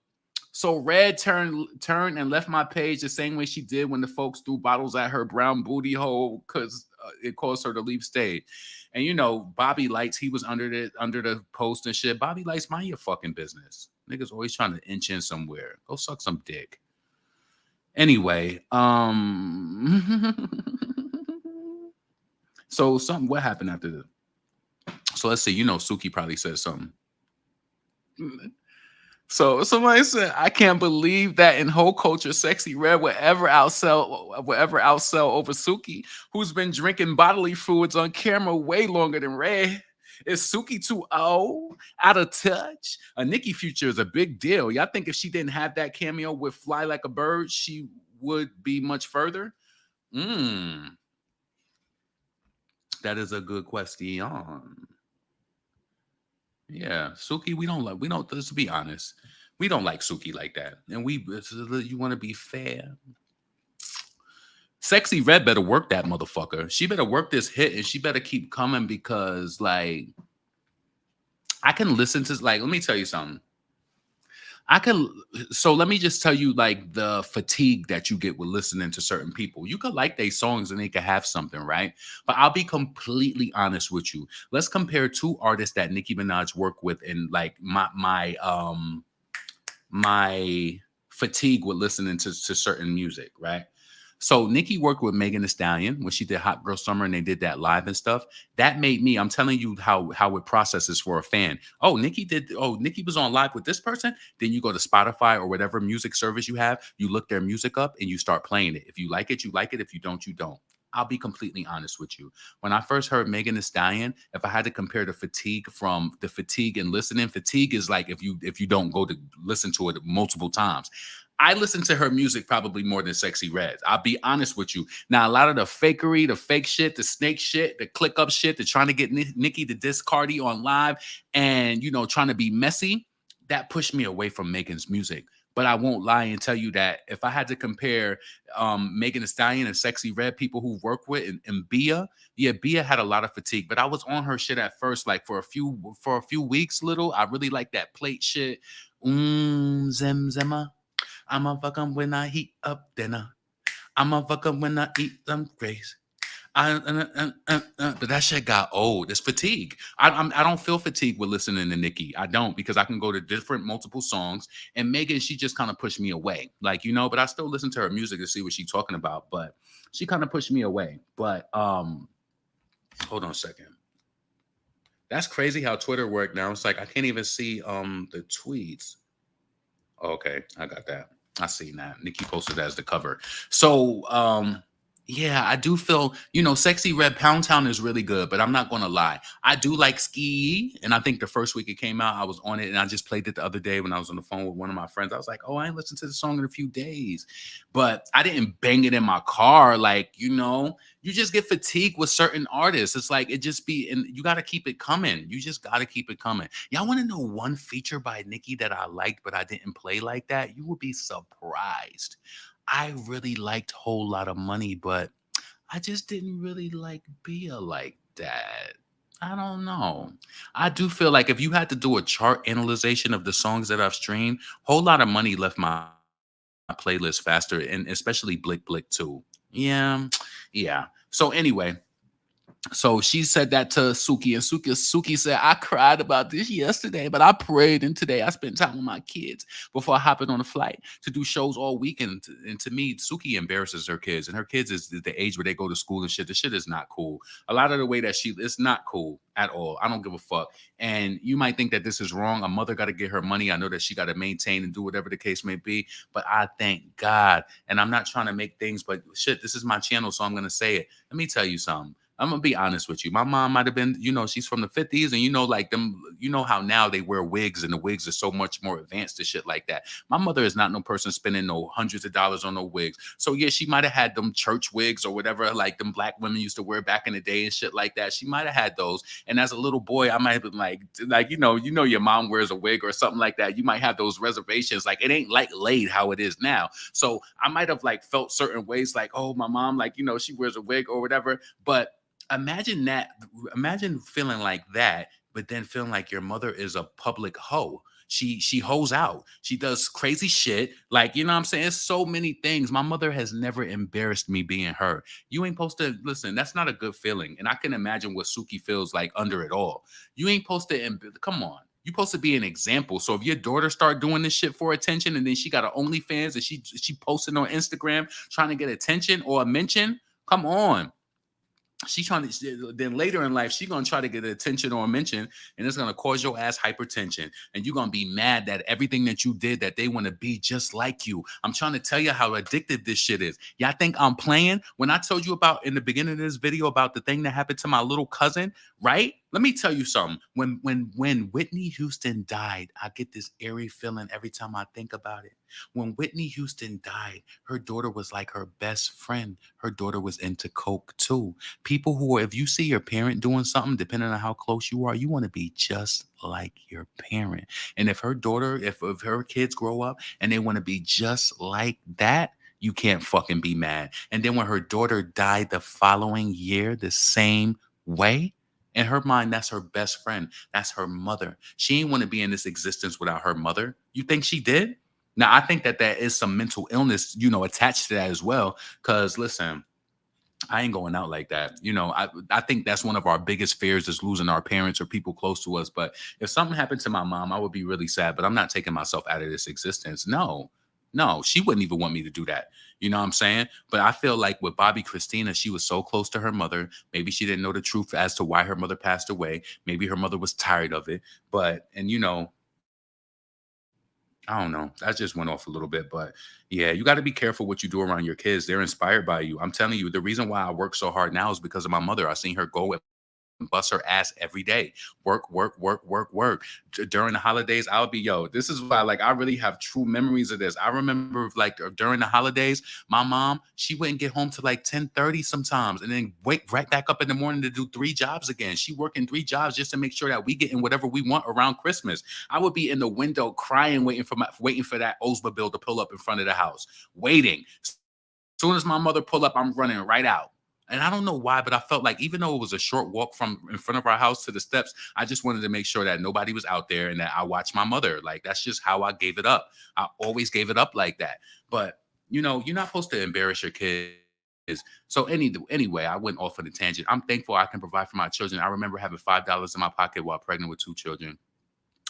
so Red turned and left my page the same way she did when the folks threw bottles at her brown booty hole because it caused her to leave stage. And you know, Bobby Lights, he was under the post and shit. Bobby Lights, mind your fucking business. Niggas always trying to inch in somewhere. Go suck some dick. Anyway, so what happened after this? So let's see. You know, Suki probably said something. So somebody said, I can't believe that in whole culture, Sexy Red would ever outsell over Suki, who's been drinking bodily fluids on camera way longer than Red. Is Suki too old, out of touch? A Nicki future is a big deal. Y'all think if she didn't have that cameo with Fly Like a Bird, she would be much further? That is a good question. Yeah, Suki, we don't, let's be honest. We don't like Suki like that. And you want to be fair. Sexy Red better work that motherfucker. She better work this hit, and she better keep coming, because like, I can listen to, like, let me tell you something. I could so let me just tell you like the fatigue that you get with listening to certain people. You could like their songs and they could have something, right? But I'll be completely honest with you. Let's compare two artists that Nicki Minaj worked with and like my fatigue with listening to certain music, right? So Nicki worked with Megan Thee Stallion when she did Hot Girl Summer and they did that live and stuff. That made me, I'm telling you how it processes for a fan. Nicki was on live with this person. Then you go to Spotify or whatever music service you have, you look their music up and you start playing it. If you like it, you like it. If you don't, you don't. I'll be completely honest with you. When I first heard Megan Thee Stallion, if I had to compare the fatigue from the fatigue and listening, fatigue is like if you don't go to listen to it multiple times. I listen to her music probably more than Sexy Red. I'll be honest with you. Now, a lot of the fakery, the fake shit, the snake shit, the click up shit, the trying to get Nicki to diss Cardi on live and, trying to be messy, that pushed me away from Megan's music. But I won't lie and tell you that if I had to compare Megan Thee Stallion and Sexy Red, people who work with and Bia, yeah, Bia had a lot of fatigue. But I was on her shit at first, like for a few weeks, little. I really like that plate shit. Zem zema. I'ma fuck 'em when I heat up dinner. I'ma fuck 'em when I eat them grace. But that shit got old. It's fatigue. I don't feel fatigue with listening to Nicki. I don't because I can go to different multiple songs. And Megan, she just kind of pushed me away, like But I still listen to her music to see what she's talking about. But she kind of pushed me away. But hold on a second. That's crazy how Twitter worked now. It's like I can't even see the tweets. Okay, I got that. I seen that. Nicki posted that as the cover. So yeah, I do feel, Sexy Red Pound Town is really good, but I'm not gonna lie. I do like Ski, and I think the first week it came out, I was on it, and I just played it the other day when I was on the phone with one of my friends. I was like, oh, I ain't listened to the song in a few days. But I didn't bang it in my car, like, you just get fatigued with certain artists. It's like it just be, and you gotta keep it coming. You just gotta keep it coming. Y'all want to know one feature by Nicki that I liked, but I didn't play like that? You would be surprised. I really liked Whole Lot of Money, but I just didn't really like Bia like that. I don't know. I do feel like if you had to do a chart analyzation of the songs that I've streamed, Whole Lot of Money left my playlist faster, and especially Blick Blick too. Yeah, yeah. So anyway, so she said that to Suki, and Suki said, I cried about this yesterday, but I prayed, and today I spent time with my kids before I hopped on a flight to do shows all weekend. And to me, Suki embarrasses her kids, and her kids is the age where they go to school and shit. The shit is not cool. A lot of the way that it's not cool at all. I don't give a fuck. And you might think that this is wrong. A mother got to get her money. I know that she got to maintain and do whatever the case may be, but I thank God. And I'm not trying to make things, but shit, this is my channel, so I'm going to say it. Let me tell you something. I'm gonna be honest with you. My mom might have been, she's from the 50s, and like them, how now they wear wigs, and the wigs are so much more advanced to shit like that. My mother is not no person spending no hundreds of dollars on no wigs. So yeah, she might have had them church wigs or whatever, like them black women used to wear back in the day and shit like that. She might have had those. And as a little boy, I might have been like your mom wears a wig or something like that. You might have those reservations. Like it ain't like laid how it is now. So I might have like felt certain ways, like, oh, my mom, like, she wears a wig or whatever. But imagine feeling like that, but then feeling like your mother is a public hoe. She hoes out. She does crazy shit. Like, what I'm saying? It's so many things. My mother has never embarrassed me being her. You ain't supposed to listen. That's not a good feeling. And I can imagine what Suki feels like under it all. You ain't supposed to come on. You're supposed to be an example. So if your daughter start doing this shit for attention, and then she got an OnlyFans and she posting on Instagram trying to get attention or a mention, come on. She's trying to, then later in life, she's going to try to get attention or a mention, and it's going to cause your ass hypertension. And you're going to be mad that everything that you did, that they want to be just like you. I'm trying to tell you how addictive this shit is. Y'all think I'm playing? When I told you about in the beginning of this video about the thing that happened to my little cousin, right? Let me tell you something. When Whitney Houston died, I get this eerie feeling every time I think about it. When Whitney Houston died, her daughter was like her best friend. Her daughter was into coke too. People who are, if you see your parent doing something, depending on how close you are, you want to be just like your parent. And if her daughter, if her kids grow up and they want to be just like that, you can't fucking be mad. And then when her daughter died the following year, the same way, In her mind, that's her best friend. That's her mother. She ain't want to be in this existence without her mother. You think she did? Now, I think that there is some mental illness, attached to that as well. Because listen, I ain't going out like that. I think that's one of our biggest fears is losing our parents or people close to us. But if something happened to my mom, I would be really sad. But I'm not taking myself out of this existence. No, she wouldn't even want me to do that. You know what I'm saying? But I feel like with Bobby Christina, she was so close to her mother. Maybe she didn't know the truth as to why her mother passed away. Maybe her mother was tired of it. I don't know. That just went off a little bit, but yeah, you got to be careful what you do around your kids. They're inspired by you. I'm telling you, the reason why I work so hard now is because of my mother. I seen her go and bust her ass every day. Work, work, work, work, work. During the holidays, I'll be, this is why, I really have true memories of this. I remember, during the holidays, my mom, she wouldn't get home till 10:30 sometimes, and then wake right back up in the morning to do 3 jobs again. She working 3 jobs just to make sure that we getting whatever we want around Christmas. I would be in the window crying, waiting for that Oldsmobile to pull up in front of the house, waiting. As soon as my mother pull up, I'm running right out. And I don't know why, but I felt like even though it was a short walk from in front of our house to the steps, I just wanted to make sure that nobody was out there and that I watched my mother. That's just how I gave it up. I always gave it up like that. But, you're not supposed to embarrass your kids. So anyway, I went off on a tangent. I'm thankful I can provide for my children. I remember having $5 in my pocket while pregnant with 2 children.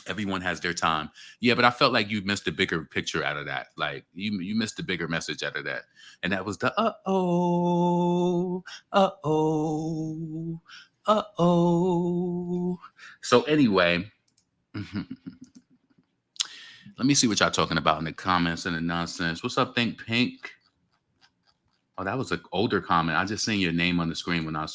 Everyone has their time. Yeah, but I felt like you missed the bigger picture out of that. You missed the bigger message out of that. And that was the uh-oh. So anyway, let me see what y'all talking about in the comments and the nonsense. What's up, Think Pink? Oh, that was an older comment. I just seen your name on the screen when I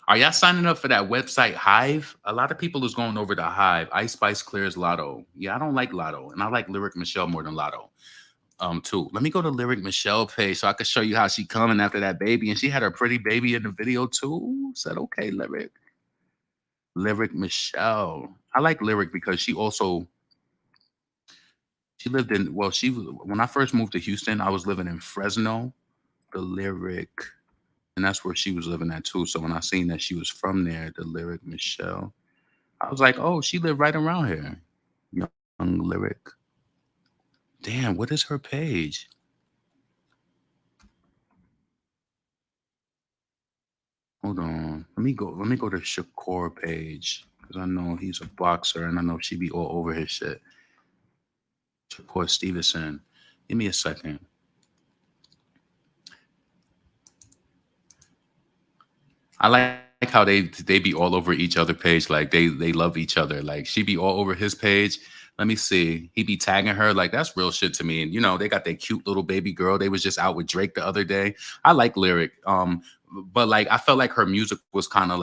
Are y'all signing up for that website Hive? A lot of people is going over to Hive. Ice Spice clears Lotto. Yeah, I don't like Lotto, and I like Lyric Michelle more than Lotto. Too. Let me go to Lyric Michelle page so I can show you how she coming after that baby, and she had her pretty baby in the video too. Said okay, Lyric Michelle. I like Lyric because she lived in. Well, when I first moved to Houston, I was living in Fresno. The Lyric. And that's where she was living at too. So when I seen that she was from there, the Lyric Michelle, I was like, oh, she lived right around here. Young Lyric. Damn, what is her page? Hold on. Let me go to Shakur page. Because I know he's a boxer and I know she be all over his shit. Shakur Stevenson. Give me a second. I like how they be all over each other page. They love each other. She be all over his page. Let me see. He be tagging her. That's real shit to me. And they got that cute little baby girl. They was just out with Drake the other day. I like Lyric. But I felt like her music was kind of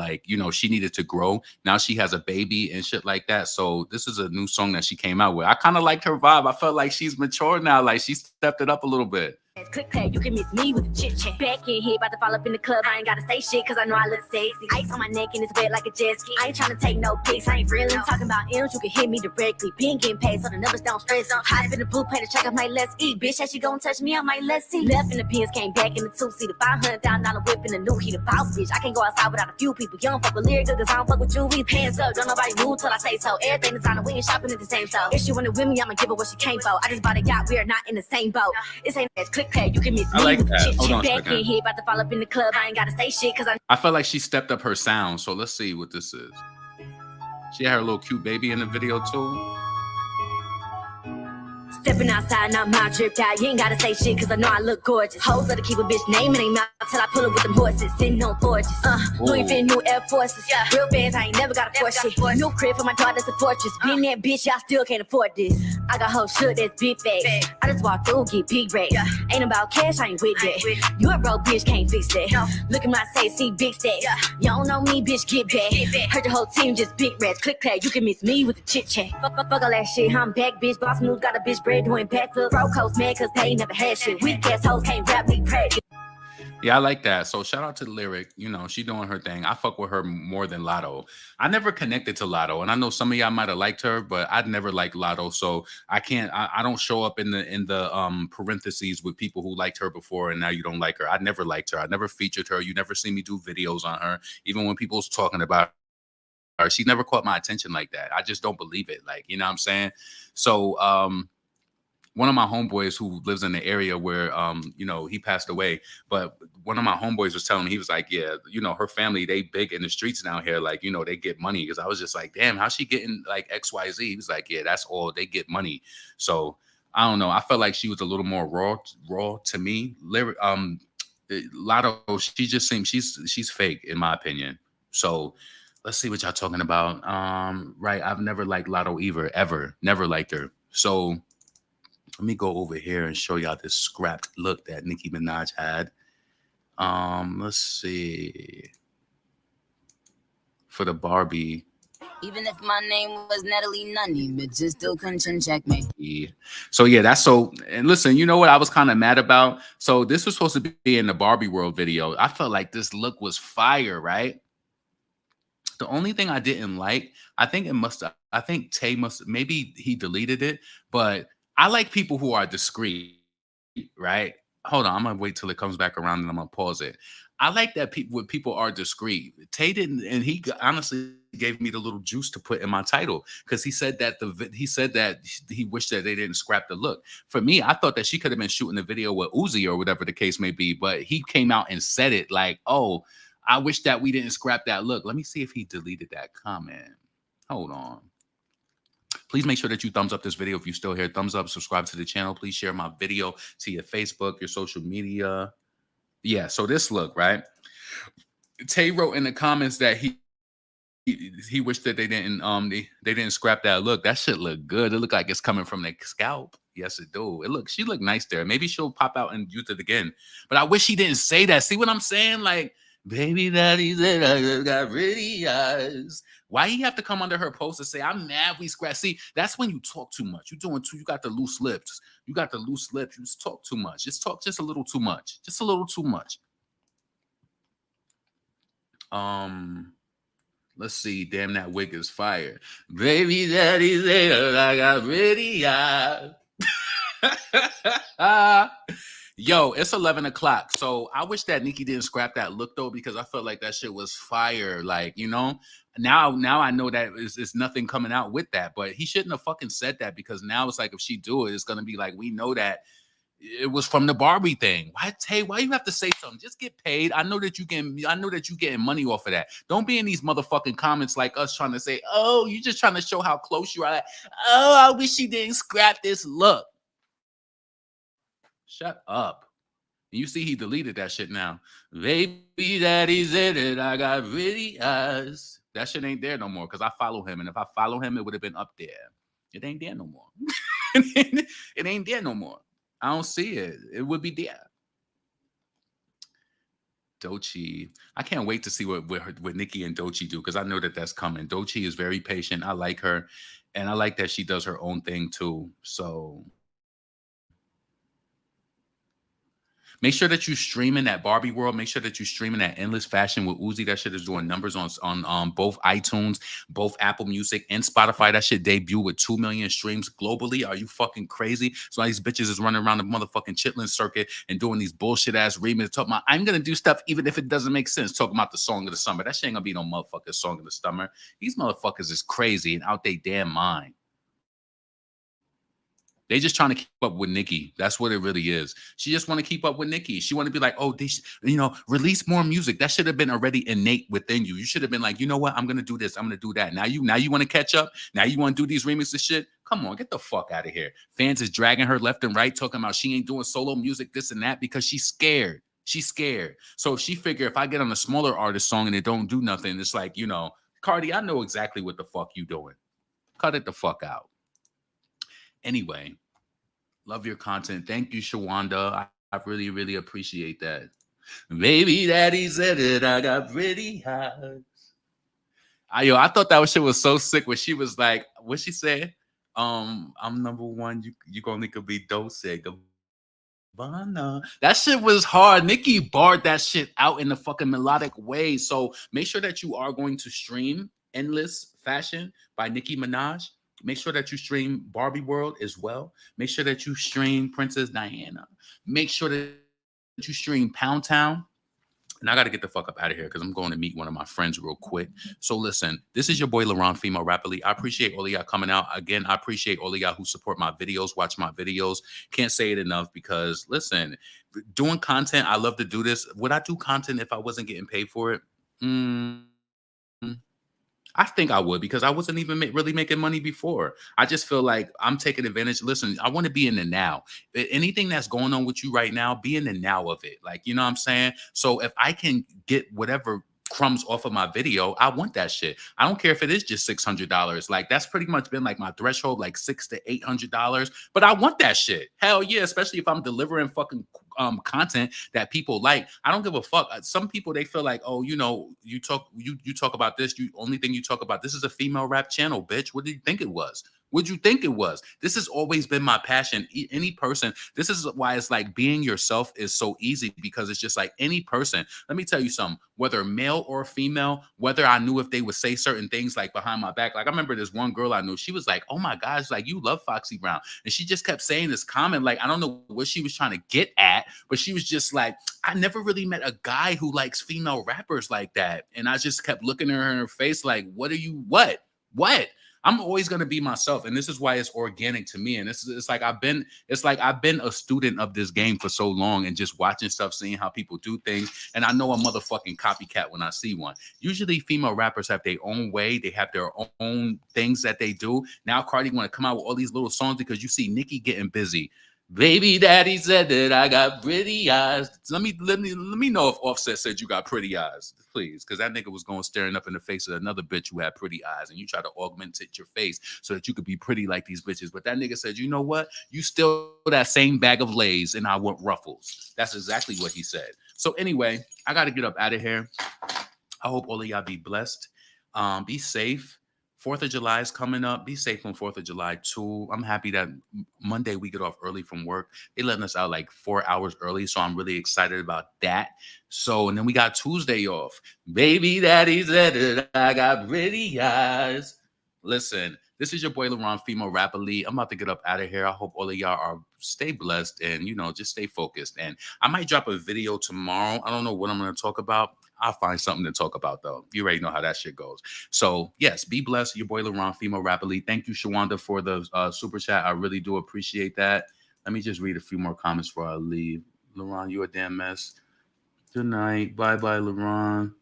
she needed to grow. Now she has a baby and shit like that. So this is a new song that she came out with. I kind of liked her vibe. I felt like she's mature now. She stepped it up a little bit. Click clack, you can miss me with a chit chat. Back in here, about to fall up in the club. I ain't gotta say shit, cause I know I look sexy. Ice on my neck and it's wet like a jet ski. I ain't tryna take no pics, I ain't really talking about M's. You can hit me directly. Been getting paid, so the numbers don't stress. Hot in the blue, pay the check, I'm like, let's eat. Bitch, as she gon' touch me, I'm like, let's see. Left in the pins, came back in the 2-seater. $500,000 whip in the new heater. Boss bitch, I can't go outside without a few people. You don't fuck with lyric, cause I don't fuck with you. We pants up, don't nobody move till I say so. Everything is on, we ain't shopping at the same store. If she wanna with me, I'ma give her what she came for. I just bought a yacht, we are not in the same boat. This ain't as click clack, you can miss me. I like that. Hold on a Back second. in here, about to fall up in the club. I ain't gotta say shit, cause I felt like she stepped up her sound. So let's see what this is. She had her little cute baby in the video too. Stepping outside, now my dripped out. You ain't gotta say shit, cause I know I look gorgeous. Hoes let her keep a bitch name in their mouth till I pull up with them horses. Sitting on forges. Louis V, new Air Forces. Yeah. Real bands, I ain't never gotta force shit. New crib for my daughter, that's a fortress. Being that bitch, y'all still can't afford this. I got whole shit that's big facts. I just walk through, get big racks. Yeah. Ain't about cash, I ain't with that. You a broke bitch, can't fix that. No. Look at my say, see big stacks. Yeah. You don't know me, bitch, get back. Heard your whole team just big rats. Click clack, you can miss me with the chit chat. Fuck all that shit, I'm back, bitch. Boss moves, got a bitch bread doing backflip. Bro coast mad cause they ain't never had shit. Weak ass hoes can't rap me crack. Yeah, I like that. So shout out to the lyric. You know, she doing her thing. I fuck with her more than Lotto. I never connected to Lotto, and I know some of y'all might have liked her, but I'd never liked Lotto. So I can't. I don't show up in the parentheses with people who liked her before and now you don't like her. I never liked her. I never featured her. You never see me do videos on her, even when people's talking about her. She never caught my attention like that. I just don't believe it. Like, you know what I'm saying? So one of my homeboys who lives in the area where he passed away, but one of my homeboys was telling me, he was like, yeah, her family, they big in the streets down here, like, they get money. Because I was just like, damn, how's she getting like XYZ? He was like, yeah, that's all, they get money. So I don't know, I felt like she was a little more raw to me. Lotto, she just seems, she's fake in my opinion. So let's see what y'all talking about. Right, I've never liked Lotto either, ever, never liked her. So let me go over here and show y'all this scrapped look that Nicki Minaj had. Let's see. For the Barbie. Even if my name was Natalie Nunny, bitches still couldn't check me. Yeah. So yeah, that's so. And listen, you know what I was kind of mad about? So this was supposed to be in the Barbie World video. I felt like this look was fire, right? The only thing I didn't like, I think Tay must, maybe he deleted it, but I like people who are discreet, right? Hold on, I'm gonna wait till it comes back around and I'm gonna pause it. I like that people are discreet. Tay didn't, and honestly gave me the little juice to put in my title because he said that he wished that they didn't scrap the look. For me, I thought that she could have been shooting the video with Uzi or whatever the case may be, but he came out and said it like, "Oh, I wish that we didn't scrap that look." Let me see if he deleted that comment. Hold on. Please make sure that you thumbs up this video if you're still here. Thumbs up, subscribe to the channel. Please share my video to your Facebook, your social media. Yeah, so this look, right? Tay wrote in the comments that he wished that they didn't scrap that look. That shit look good. It look like it's coming from the scalp. Yes, it do. She looked nice there. Maybe she'll pop out and use it again. But I wish he didn't say that. See what I'm saying? Like, baby daddy said I got pretty eyes. Why you have to come under her post and say, I'm mad we scratch? See, that's when you talk too much. You got the loose lips. You got the loose lips. You just talk too much. Just talk just a little too much. Just a little too much. Let's see. Damn, that wig is fire. Baby daddy said I got pretty eyes. Yo, it's 11 o'clock. So I wish that Nicki didn't scrap that look though, because I felt like that shit was fire. Like, now I know that it's nothing coming out with that, but he shouldn't have fucking said that, because now it's like, if she do it, it's going to be like, we know that it was from the Barbie thing. Why you have to say something? Just get paid. I know that you getting money off of that. Don't be in these motherfucking comments like us trying to say, oh, you just trying to show how close you are. Like, oh, I wish she didn't scrap this look. Shut up. You see he deleted that shit now. Baby daddy said it, I got pretty eyes. That shit ain't there no more because I follow him. And if I follow him, it would have been up there. It ain't there no more. It ain't there no more. I don't see it. It would be there. Doechii. I can't wait to see what Nicki and Doechii do, because I know that that's coming. Doechii is very patient. I like her. And I like that she does her own thing too. So make sure that you streaming that Barbie World. Make sure that you streaming that Endless Fashion with Uzi. That shit is doing numbers on both iTunes, both Apple Music, and Spotify. That shit debut with 2 million streams globally. Are you fucking crazy? So all these bitches is running around the motherfucking Chitlin circuit and doing these bullshit ass remixes. Talking about, I'm gonna do stuff even if it doesn't make sense. Talking about the song of the summer. That shit ain't gonna be no motherfucking song of the summer. These motherfuckers is crazy and out they damn mind. They just trying to keep up with Nicki. That's what it really is. She just want to keep up with Nicki. She want to be like, oh, release more music. That should have been already innate within you. You should have been like, you know what? I'm gonna do this. I'm gonna do that. Now you want to catch up. Now you want to do these remixes shit. Come on, get the fuck out of here. Fans is dragging her left and right, talking about she ain't doing solo music, this and that, because she's scared. She's scared. So if she figure, if I get on a smaller artist song and it don't do nothing, it's like, Cardi, I know exactly what the fuck you doing. Cut it the fuck out. Anyway, love your content. Thank you, Shawanda. I really, really appreciate that. Baby daddy said it, I got pretty eyes. I thought that shit was so sick when she was like, what she said? I'm number one, you gonna could be dose. That shit was hard. Nicki barred that shit out in a fucking melodic way. So make sure that you are going to stream Endless Fashion by Nicki Minaj. Make sure that you stream Barbie World as well. Make sure that you stream Princess Diana. Make sure that you stream Pound Town. And I got to get the fuck up out of here because I'm going to meet one of my friends real quick. So listen, this is your boy LaRon, female rapidly. I appreciate all of y'all coming out. Again, I appreciate all of y'all who support my videos, watch my videos. Can't say it enough because listen, doing content, I love to do this. Would I do content if I wasn't getting paid for it? I think I would because I wasn't even really making money before. I just feel like I'm taking advantage. Listen, I want to be in the now. Anything that's going on with you right now, be in the now of it. Like, you know what I'm saying? So if I can get whatever crumbs off of my video, I want that shit. I don't care if it is just $600. Like that's pretty much been like my threshold, like $600 to $800. But I want that shit. Hell yeah, especially if I'm delivering fucking content that people like. I don't give a fuck. Some people they feel like, oh, you know, you talk about this. You only thing you talk about. This is a female rap channel, bitch. What did you think it was? What'd you think it was? This has always been my passion. Any person, this is why it's like being yourself is so easy because it's just like any person. Let me tell you something, whether male or female, whether I knew if they would say certain things like behind my back. Like I remember this one girl I knew, she was like, oh my gosh, like you love Foxy Brown. And she just kept saying this comment, like, I don't know what she was trying to get at, but she was just like, I never really met a guy who likes female rappers like that. And I just kept looking at her in her face like, what? I'm always going to be myself, and this is why it's organic to me. And it's like I've been a student of this game for so long, and just watching stuff, seeing how people do things, and I know a motherfucking copycat when I see one. Usually, female rappers have their own way, they have their own things that they do. Now, Cardi want to come out with all these little songs because you see Nicki getting busy. Baby daddy said that I got pretty eyes. Let me know if Offset said you got pretty eyes, please, because that nigga was going staring up in the face of another bitch who had pretty eyes, and you try to augment your face so that you could be pretty like these bitches. But that nigga said, you know what? You still that same bag of Lays, and I want ruffles. That's exactly what he said. So anyway, I got to get up out of here. I hope all of y'all be blessed. Be safe. 4th of July is coming up. Be safe on 4th of July, too. I'm happy that Monday we get off early from work. They letting us out like 4 hours early, so I'm really excited about that. So, and then we got Tuesday off. Baby daddy said that I got pretty eyes. Listen, this is your boy LaRon, female rapidly. I'm about to get up out of here. I hope all of y'all are stay blessed and, you know, just stay focused. And I might drop a video tomorrow. I don't know what I'm going to talk about. I'll find something to talk about, though. You already know how that shit goes. So, yes, be blessed. Your boy LaRon, female rapidly. Thank you, Shawanda, for the super chat. I really do appreciate that. Let me just read a few more comments before I leave. LaRon, you a damn mess. Good night. Bye-bye, LaRon.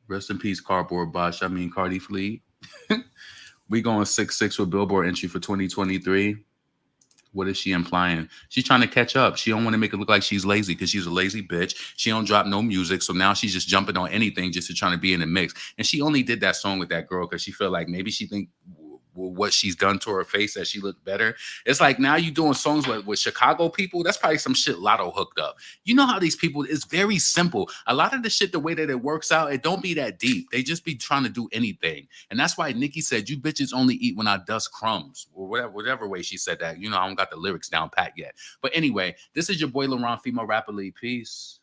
Rest in peace, Cardboard Bosh. I mean, Cardi Fleet. We going 6-6 with Billboard entry for 2023. What is she implying? She's trying to catch up. She don't want to make it look like she's lazy because she's a lazy bitch. She don't drop no music. So now she's just jumping on anything just to try to be in the mix. And she only did that song with that girl because she felt like maybe she think what she's done to her face that she looked better. It's like now you doing songs with Chicago people. That's probably some shit Lotto hooked up. You know how these people, it's very simple. A lot of the shit, the way that it works out, it don't be that deep. They just be trying to do anything. And that's why Nicki said, you bitches only eat when I dust crumbs, or whatever way she said that. You know, I don't got the lyrics down pat yet. But anyway, this is your boy LaRon, female rapidly. Peace.